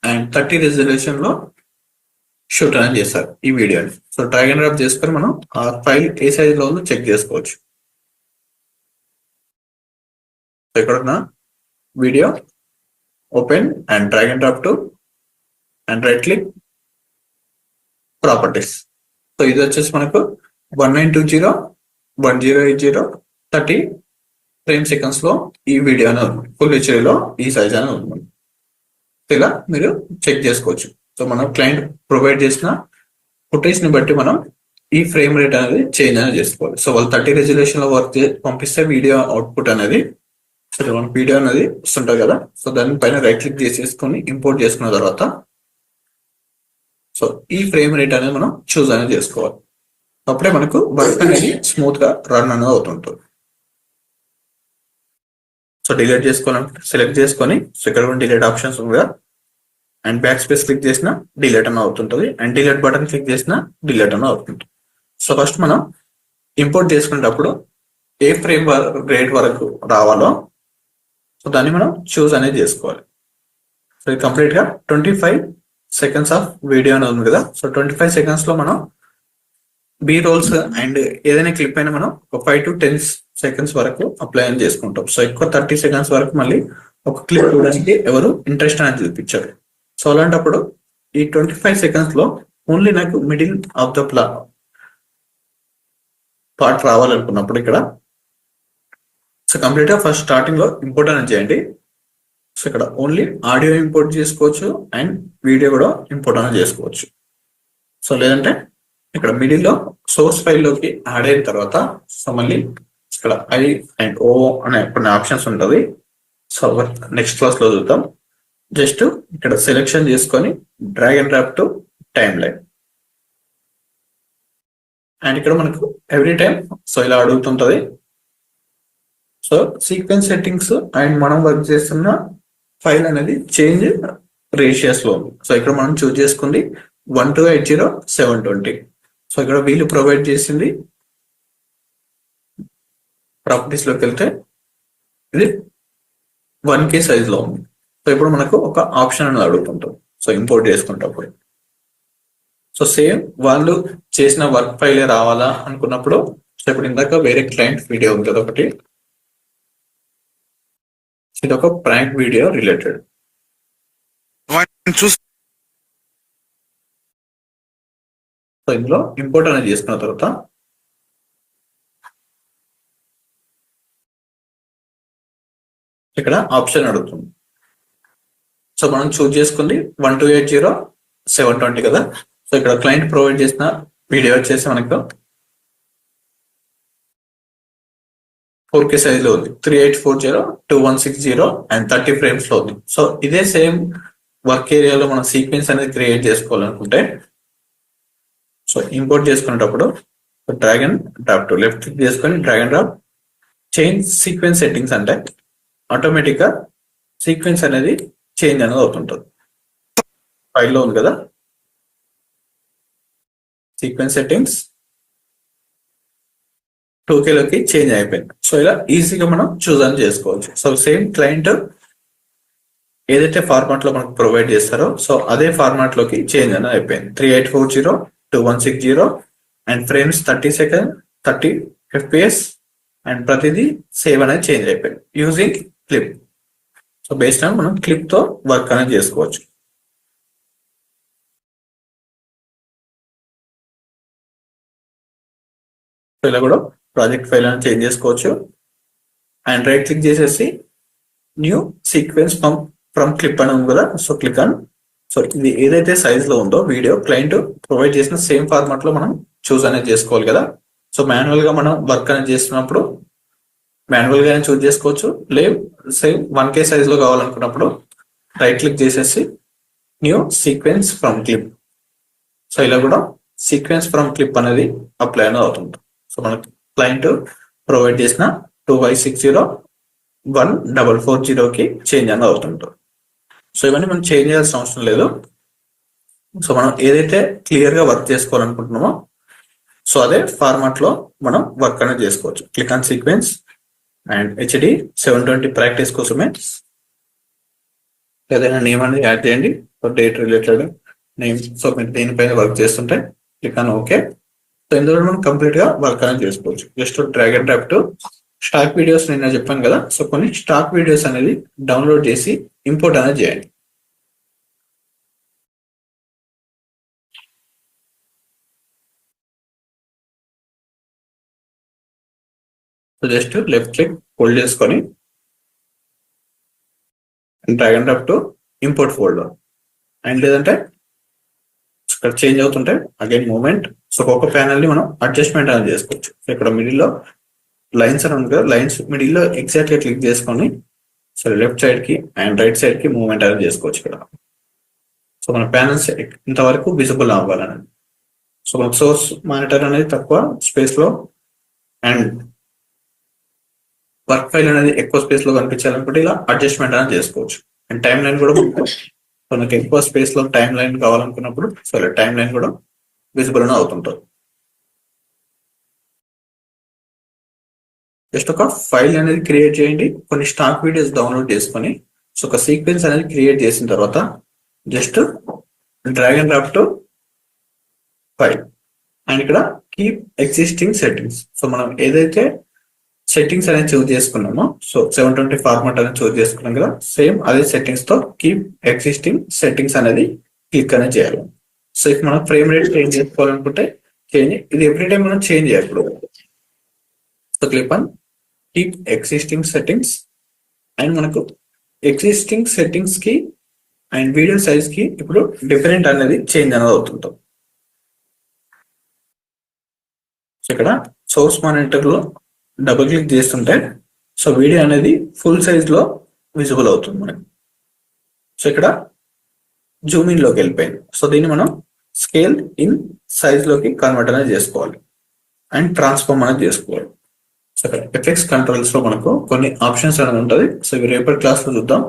అండ్ 30 రెజల్యూషన్ లో షూట్ అనేది చేస్తారు ఈ వీడియోని. సో డ్రాగ్ అండ్ డ్రాప్ చేసుకొని మనం ఆ ఫైల్ ఏ సైజ్ లో ఉందో చెక్ చేసుకోవచ్చు. సో ఇక్కడ ఉన్న video open and drag and drop to and right click properties. So ఇది వచ్చేసి మనకు 1920x1080 ఫ్రేమ్ సెకండ్స్ లో ఈ వీడియో అనేది ఉంది. ఫుల్ హెచ్డీలో ఈ సైజ్ అనేది ఉంది. ఇలా మీరు చెక్ చేసుకోవచ్చు. సో మనం క్లయింట్ ప్రొవైడ్ చేసిన ఫుటేజ్ ని బట్టి మనం ఈ ఫ్రేమ్ రేట్ అనేది చేంజ్ అనేది చేసుకోవాలి. సో వాళ్ళు 30 రెజల్యూషన్ లో వర్క్ పంపిస్తే వీడియో అవుట్పుట్ అనేది, సరే మనకు వీడియో అనేది వస్తుంటుంది కదా, సో దాని పైన రైట్ క్లిక్ చేసేసుకొని ఇంపోర్ట్ చేసుకున్న తర్వాత సో ఈ ఫ్రేమ్ రేట్ అనేది మనం చూస్ అనేది చేసుకోవాలి. అప్పుడే మనకు వర్క్ అనేది స్మూత్ గా రన్ అనేది అవుతుంటుంది. సో డిలీట్ చేసుకోవాలంటే సెలెక్ట్ చేసుకొని సో ఇక్కడ కూడా డిలీట్ ఆప్షన్స్ ఉంది కదా, అండ్ బ్యాక్ స్పేస్ క్లిక్ చేసిన డిలీట్ అని అవుతుంటుంది అండ్ డిలీట్ బటన్ క్లిక్ చేసిన డిలీట్ అని అవుతుంది. సో ఫస్ట్ మనం ఇంపోర్ట్ చేసుకునేటప్పుడు ఏ ఫ్రేమ్ రేట్ వరకు రావాలో సో దాన్ని మనం చూస్ అనేది చేసుకోవాలి. సో ఇది కంప్లీట్ గా 25 సెకండ్స్ ఆఫ్ వీడియో అనేది ఉంది కదా, సో 25 సెకండ్స్ లో మనం బీ రోల్స్ అండ్ ఏదైనా క్లిప్ అయినా మనం ఒక 5 to 10 సెకండ్స్ వరకు అప్లై అని చేసుకుంటాం. సో ఎక్కువ 30 సెకండ్స్ వరకు మళ్ళీ ఒక క్లిప్ చూడడానికి ఎవరు ఇంట్రెస్ట్ అనేది చూపించారు. సో అలాంటప్పుడు ఈ 25 సెకండ్స్ లో ఓన్లీ నాకు మిడిల్ ఆఫ్ ద పార్ట్ రావాలనుకున్నప్పుడు ఇక్కడ సో కంప్లీట్ గా ఫస్ట్ స్టార్టింగ్ లో ఇంపోర్ట్ అనేది చేయండి. సో ఇక్కడ ఓన్లీ ఆడియో ఇంపోర్ట్ చేసుకోవచ్చు అండ్ వీడియో కూడా ఇంపోర్ట్ అనేది చేసుకోవచ్చు. సో లేదంటే ఇక్కడ మిడిల్ లో సోర్స్ ఫైల్ లోకి యాడ్ అయిన తర్వాత సో మళ్ళీ ఇక్కడ ఐ అండ్ ఓ అనే కొన్ని ఆప్షన్స్ ఉంటుంది. సో నెక్స్ట్ క్లాస్ లో చూద్దాం. జస్ట్ ఇక్కడ సెలెక్షన్ చేసుకొని drag and drop to time line and ఇక్కడ మనకు ఎవ్రీ టైం సో ఇలా అడుగుతుంటది. సో సీక్వెన్స్ సెట్టింగ్స్ అండ్ మనం వర్క్ చేస్తున్న ఫైల్ అనేది చేంజ్ రేషియోస్ లో ఉంది. సో ఇక్కడ మనం చూస్ చేసుకుంది 1:8:720. సో ఇక్కడ వీళ్ళు ప్రొవైడ్ చేసింది ప్రాపర్టీస్ లోకి వెళ్తే ఇది 1K సైజ్ లో ఉంది. సో ఇప్పుడు మనకు ఒక ఆప్షన్ అనేది అడుగుతుంటాం సో ఇంపోర్ట్ చేసుకుంటప్పుడు. సో సేమ్ వాళ్ళు చేసిన వర్క్ ఫైలే రావాలా అనుకున్నప్పుడు సో ఇప్పుడు ఇందాక వేరే క్లయింట్ వీడియో ఉంది కదా ఒకటి, ఇది ఒక ప్రాంక్ వీడియో రిలేటెడ్. సో ఇందులో ఇంపోర్ట్ అనేది చేసుకున్న తర్వాత ఇక్కడ ఆప్షన్ అడుగుతుంది. సో మనం చూస్ చేసుకుంది 1:8:720 కదా. సో ఇక్కడ క్లయింట్ ప్రొవైడ్ చేసిన వీడియో వచ్చేసి మనకు 4K సైజ్ లో ఉంది, 3840x2160 అండ్ 30 ఫ్రేమ్స్ లో ఉంది. సో ఇదే సేమ్ వర్క్ ఏరియాలో మనం సీక్వెన్స్ అనేది క్రియేట్ చేసుకోవాలనుకుంటే సో ఇంపోర్ట్ చేసుకునేటప్పుడు drag and drop to left click చేసుకొని drag and drop change sequence settings అంటే ఆటోమేటిక్ గా సీక్వెన్స్ అనేది చేంజ్ అనేది అవుతుంటుంది. ఫైల్లో ఉంది కదా సీక్వెన్స్ సెట్టింగ్స్ 2K లోకి చేంజ్ అయిపోయింది. సో ఇలా ఈజీగా మనం చూస్ అని చేసుకోవచ్చు. సో సేమ్ క్లయింట్ ఏదైతే ఫార్మాట్ లో మనకు ప్రొవైడ్ చేస్తారో సో అదే ఫార్మాట్ లోకి చేంజ్ అనేది అయిపోయింది. 3840x2160 and frames 30 second 30 FPS and ప్రతిదీ సేవ్ అనేది చేంజ్ అయిపోయింది using clip. So based on మనం క్లిప్ తో వర్క్ అనేది చేసుకోవచ్చు. సో ఇలా కూడా ప్రాజెక్ట్ ఫైల్ అని చేంజ్ చేసుకోవచ్చు అండ్ రైట్ క్లిక్ చేసేసి న్యూ సీక్వెన్స్ ఫ్రమ్ క్లిప్ అని ఉంది కదా, సో క్లిక్ ఆన్. సో ఇది ఏదైతే సైజ్ లో ఉందో వీడియో క్లయింట్ ప్రొవైడ్ చేసిన సేమ్ ఫార్మాట్ లో మనం చూస్ అనేది చేసుకోవాలి కదా. సో మాన్యువల్ గా మనం వర్క్ అనేది చేస్తున్నప్పుడు మాన్యువల్ గానే చూస్ చేసుకోవచ్చు. లేదు సేమ్ 1K సైజ్ లో కావాలనుకున్నప్పుడు రైట్ క్లిక్ చేసేసి new sequence from clip. So ఇలా కూడా సీక్వెన్స్ ఫ్రమ్ క్లిప్ అనేది అప్లై అనేది అవుతుంది. సో మనకి క్లయింట్ ప్రొవైడ్ చేసిన 2Y601440కి చేంజ్ అనేది అవుతుంటుంది. సో ఇవన్నీ మనం చేంజ్ చేయాల్సిన అవసరం లేదు. సో మనం ఏదైతే క్లియర్ గా వర్క్ చేసుకోవాలనుకుంటున్నామో సో అదే ఫార్మాట్ లో మనం వర్క్ అనేది చేసుకోవచ్చు. Click on sequence and HD 720 practice కోసమే ఏదైనా నేమ్ అనేది యాడ్ చేయండి. Date related name. సో మీరు దీనిపైన వర్క్ చేస్తుంటే క్లిక్ ఆన్ ఓకే. సో ఇందులో మనం కంప్లీట్ గా వర్క్ అనేది చేసుకోవచ్చు. Just drag and drop to stock videos నేను చెప్పాను కదా. సో కొన్ని స్టాక్ వీడియోస్ అనేది డౌన్లోడ్ చేసి ఇంపోర్ట్ అనేది చేయండి. So just left click hold చేసుకొని drag and drop to import folder. And లేదంటే ఇక్కడ చేంజ్ అవుతుంటే అగైన్ మూమెంట్. సో ఒక్కొక్క ప్యానల్ ని మనం అడ్జస్ట్మెంట్ అనేది చేసుకోవచ్చు. ఇక్కడ మిడిల్ లో లైన్స్ అని ఉంది కదా, లైన్స్ మిడిల్ లో ఎగ్జాక్ట్ గా క్లిక్ చేసుకొని సో లెఫ్ట్ సైడ్ కి అండ్ రైట్ సైడ్ కి మూవ్మెంట్ అనేది చేసుకోవచ్చు ఇక్కడ. సో మన ప్యానల్స్ ఇంతవరకు విజిబుల్ అవ్వాలని. సో మనకు సోర్స్ మానిటర్ అనేది తక్కువ స్పేస్ లో అండ్ వర్క్ ఫైల్ అనేది ఎక్కువ స్పేస్ లో కనిపించాలనుకుంటే ఇలా అడ్జస్ట్మెంట్ అనేది చేసుకోవచ్చు. అండ్ టైం లైన్ కూడా మనకి ఎక్కువ స్పేస్ లో టైం లైన్ కావాలనుకున్నప్పుడు సో టైం లైన్ కూడా విజిబుల్ అనేది అవుతుంటుంది. జస్ట్ ఒక ఫైల్ అనేది క్రియేట్ చేయండి. కొన్ని స్టాక్ వీడియోస్ డౌన్లోడ్ చేసుకొని సో ఒక సీక్వెన్స్ అనేది క్రియేట్ చేసిన తర్వాత just drag and drop to file and ఇక్కడ కీప్ ఎగ్జిస్టింగ్ సెట్టింగ్స్. సో మనం ఏదైతే సెట్టింగ్స్ అనేది చూస్ చేసుకున్నామో సో 720 ఫార్మాట్ అనేది చూస్ చేసుకున్నాం కదా, సేమ్ అదే సెట్టింగ్స్ తో కీప్ ఎగ్జిస్టింగ్ సెట్టింగ్స్ అనేది క్లిక్ అనేది చేయాలి. సో ఇప్పుడు మనం ఫ్రేమ్ రేట్ చేంజ్ చేసుకోవాలనుకుంటే చేంజ్, ఇది ఎవ్రీ టైం మనం చేంజ్ చేయాలి. ఇప్పుడు so click on keep existing settings and మనకు ఎగ్జిస్టింగ్ సెట్టింగ్స్ కి అండ్ వీడియో సైజ్ కి ఇప్పుడు డిఫరెంట్ అనేది చేంజ్ అనేది అవుతుంటాం. సో ఇక్కడ సోర్స్ మానిటర్ లో డబుల్ క్లిక్ చేస్తుంటే సో వీడియో అనేది ఫుల్ సైజ్ లో విజిబుల్ అవుతుంది మనకి. సో ఇక్కడ జూమ్ ఇన్ లోకి వెళ్ళిపోయింది. సో దీన్ని మనం స్కేల్ ఇన్ సైజ్ లోకి కన్వర్ట్ అనేది చేసుకోవాలి అండ్ ట్రాన్స్ఫార్మ్ అనేది చేసుకోవాలి. సో ఇక్కడ ఎఫెక్ట్స్ కంట్రోల్స్ లో మనకు కొన్ని ఆప్షన్స్ అనేది ఉంటుంది. సో ఇవి రేపటి క్లాస్ లో చూద్దాం.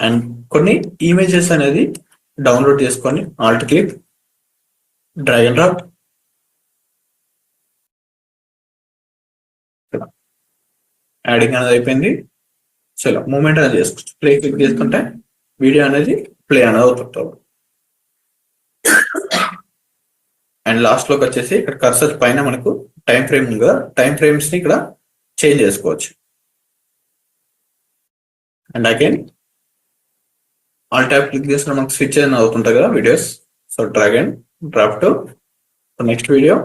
అండ్ కొన్ని ఇమేజెస్ అనేది డౌన్లోడ్ చేసుకొని Alt click drag and drop adding అనేది అయిపోయింది. సో ఇలా మూమెంట్ అనేది చేసుకోవచ్చు. ప్లే క్లిక్ చేసుకుంటే వీడియో అనేది ప్లే అనేది అవుతుంటుంది. అండ్ లాస్ట్ లోకి వచ్చేసి ఇక్కడ కర్సర్ పైన మనకు టైం ఫ్రేమ్ ఉంది కదా, టైం ఫ్రేమ్స్ ని ఇక్కడ చేంజ్ చేసుకోవచ్చు. And again all tap click చేసిన మనకు స్విచ్ అనేది అవుతుంటాయి కదా videos. So drag and drop to next video.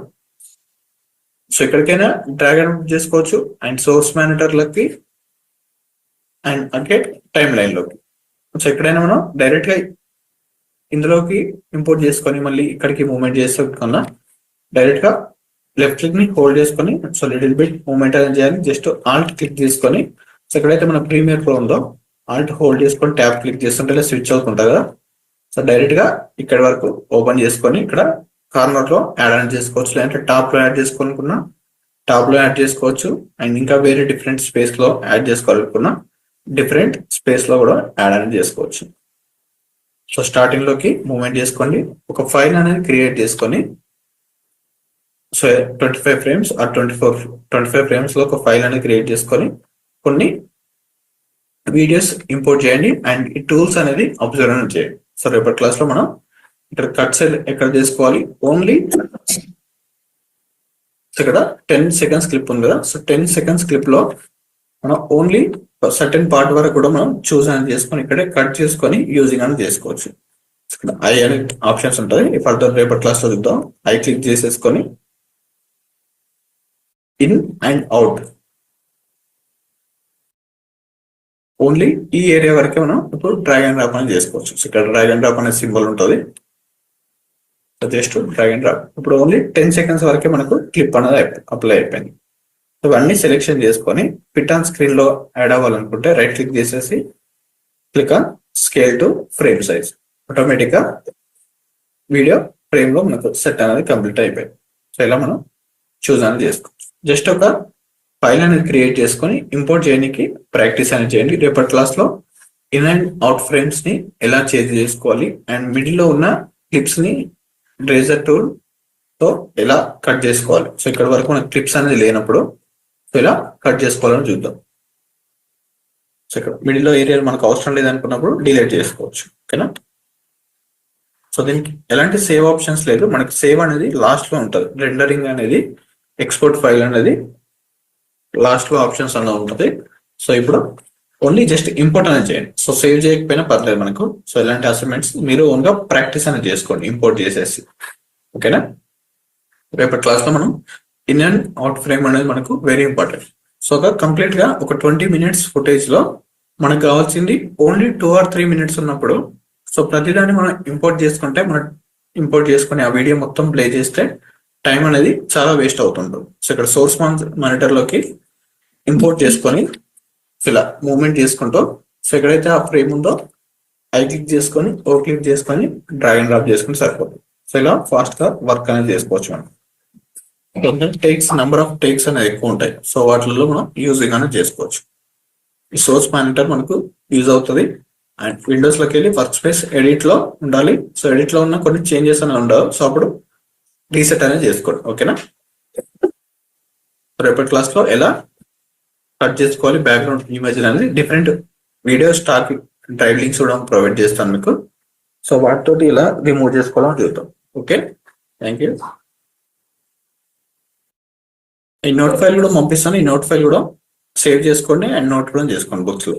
So ఎక్కడికైనా డ్రాగ్ అండ్ డ్రాప్ చేసుకోవచ్చు అండ్ సోర్స్ మానిటర్లకి అండ్ అగైన్ టైం లైన్ లోకి. సో ఎక్కడైనా మనం డైరెక్ట్ గా ఇందులోకి ఇంపోర్ట్ చేసుకొని మళ్ళీ ఇక్కడికి మూవ్మెంట్ చేసే కన్నా డైరెక్ట్ గా లెఫ్ట్ క్లిక్ ని హోల్డ్ చేసుకొని సో లిటిల్ బిట్ మూవ్మెంట్ అనేది చేయాలి. జస్ట్ ఆల్ట్ క్లిక్ చేసుకొని సో ఎక్కడైతే మన ప్రీమియర్ ప్రో ఉందో ఆల్ట్ హోల్డ్ చేసుకొని ట్యాప్ క్లిక్ చేస్తుంటే స్విచ్ అవుతుంటుంది కదా. సో డైరెక్ట్ గా ఇక్కడ వరకు ఓపెన్ చేసుకొని ఇక్కడ కార్నర్ లో యాడ్ చేసుకోవచ్చు. లేదంటే టాప్ లో యాడ్ చేసుకోవాలనుకున్నా టాప్ లో యాడ్ చేసుకోవచ్చు. అండ్ ఇంకా వేరే డిఫరెంట్ స్పేస్ లో యాడ్ చేసుకోవాలనుకున్నా డిఫరెంట్ స్పేస్ లో కూడా యాడ్ అనేది చేసుకోవచ్చు. సో స్టార్టింగ్ లోకి మూవ్మెంట్ చేసుకోండి. ఒక ఫైల్ అనేది క్రియేట్ చేసుకొని సో 25 ఫ్రేమ్స్ ఆ 25 ఫ్రేమ్స్ లో ఒక ఫైల్ అనేది క్రియేట్ చేసుకొని కొన్ని వీడియోస్ ఇంపోర్ట్ చేయండి అండ్ ఈ టూల్స్ అనేది అబ్జర్వ్ అనేది చేయండి. సో రేపటి క్లాస్ లో మనం ఇక్కడ కట్స్ ఎక్కడ చేసుకోవాలి, ఓన్లీ ఇక్కడ 10 సెకండ్స్ క్లిప్ ఉంది కదా. సో 10 సెకండ్స్ క్లిప్ లో మనం ఓన్లీ సర్టెన్ పార్ట్ వరకు కూడా మనం చూస్ అనేది చేసుకొని ఇక్కడే కట్ చేసుకొని యూజింగ్ అనేది చేసుకోవచ్చు. ఇక్కడ ఐ అనే ఆప్షన్స్ ఉంటుంది. ఫర్దర్ రేపటి క్లాస్ లో చూద్దాం. ఐ క్లిక్ చేసేసుకొని ఇన్ అండ్ అవుట్ ఓన్లీ ఈ ఏరియా వరకే మనం ఇప్పుడు డ్రాగ్ అండ్ డ్రాప్ అనేది చేసుకోవచ్చు. సో ఇక్కడ డ్రాగ్ అండ్ డ్రాప్ అనే సింబల్ ఉంటుంది. జస్ట్ డ్రాగ్ అండ్ డ్రాప్ ఇప్పుడు ఓన్లీ 10 సెకండ్స్ వరకే మనకు క్లిప్ అనేది అప్లై అయిపోయింది. ఇవన్నీ సెలెక్షన్ చేసుకొని ఫిట్ ఆన్ స్క్రీన్ లో యాడ్ అవ్వాలనుకుంటే రైట్ క్లిక్ చేసేసి click on scale to frame size. Automatic గా వీడియో ఫ్రేమ్ లో మనకు సెట్ అనేది కంప్లీట్ అయిపోయింది. సో ఇలా మనం చూస్ అనేది చేసుకోవచ్చు. జస్ట్ ఒక ఫైల్ అనేది క్రియేట్ చేసుకొని ఇంపోర్ట్ చేయడానికి ప్రాక్టీస్ అనేది చేయండి. రేపటి క్లాస్ లో ఇన్ అండ్ అవుట్ ఫ్రేమ్స్ ని ఎలా చేంజ్ చేసుకోవాలి అండ్ మిడిల్ లో ఉన్న క్లిప్స్ ని డ్రేజర్ టూల్ తో ఎలా కట్ చేసుకోవాలి. సో ఇక్కడ వరకు మనకు క్లిప్స్ అనేది లేనప్పుడు సో ఇలా కట్ చేసుకోవాలని చూద్దాం. సో ఇక్కడ మిడిల్ లో ఏరియా మనకు అవసరం లేదనుకున్నప్పుడు డిలీట్ చేసుకోవచ్చు. ఓకేనా. సో దీనికి ఎలాంటి సేవ్ ఆప్షన్స్ లేదు. మనకి సేవ్ అనేది లాస్ట్ లో ఉంటుంది. రెండరింగ్ అనేది ఎక్స్పోర్ట్ ఫైల్ అనేది లాస్ట్ లో ఆప్షన్స్ అలా ఉంటుంది. సో ఇప్పుడు ఓన్లీ జస్ట్ ఇంపోర్ట్ అనేది చేయండి. సో సేవ్ చేయకపోయినా పర్లేదు మనకు. సో ఇలాంటి అసైన్మెంట్స్ మీరు ఓన్గా ప్రాక్టీస్ అనేది చేసుకోండి ఇంపోర్ట్ చేసేసి. ఓకేనా. రేపటి క్లాస్ లో మనం ఇన్ అండ్ అవుట్ ఫ్రేమ్ అనేది మనకు వెరీ ఇంపార్టెంట్. సో కంప్లీట్ గా ఒక 20 minutes ఫుటేజ్ లో మనకు కావాల్సింది ఓన్లీ 2 or 3 minutes ఉన్నప్పుడు సో ప్రతిదాన్ని మనం ఇంపోర్ట్ చేసుకుంటే మనం ఇంపోర్ట్ చేసుకుని ఆ వీడియో మొత్తం ప్లే చేస్తే టైం అనేది చాలా వేస్ట్ అవుతుంటుంది. సో ఇక్కడ సోర్స్ మానిటర్ లోకి ఇంపోర్ట్ చేసుకొని ఇలా మూవ్మెంట్ చేసుకుంటూ సో ఎక్కడైతే ఆ ఫ్రేమ్ ఉందో ఐ క్లిక్ చేసుకొని ఓ క్లిక్ చేసుకొని డ్రాగ్ అండ్ డ్రాప్ చేసుకుని సరిపోతుంది. సో ఇలా ఫాస్ట్ గా వర్క్ అనేది చేసుకోవచ్చు మనం. నెంబర్ ఆఫ్ టేక్స్ అనేది ఎక్కువ ఉంటాయి. సో వాటిల్లో మనం యూజింగ్ అనేది చేసుకోవచ్చు. ఈ సోర్స్ మానిటర్ మనకు యూజ్ అవుతుంది. అండ్ విండోస్ లోకి వెళ్ళి వర్క్ స్పేస్ ఎడిట్ లో ఉండాలి. సో ఎడిట్ లో ఉన్న కొన్ని చేంజెస్ అనేవి ఉండవు. సో అప్పుడు రీసెట్ అనేది చేసుకోండి. ఓకేనా. రేపటి క్లాస్ లో ఎలా కట్ చేసుకోవాలి బ్యాక్గ్రౌండ్ ఇమేజ్ అనేది different video stock drive links కూడా ప్రొవైడ్ చేస్తాను మీకు. సో వాటితోటి ఇలా రిమూవ్ చేసుకోవాలని చూద్దాం. Okay, thank you. ఈ నోట్ ఫైల్ కూడా పంపిస్తాను. ఈ నోట్ ఫైల్ కూడా సేవ్ చేసుకోండి అండ్ నోట్ కూడా చేసుకోండి బుక్స్ లో.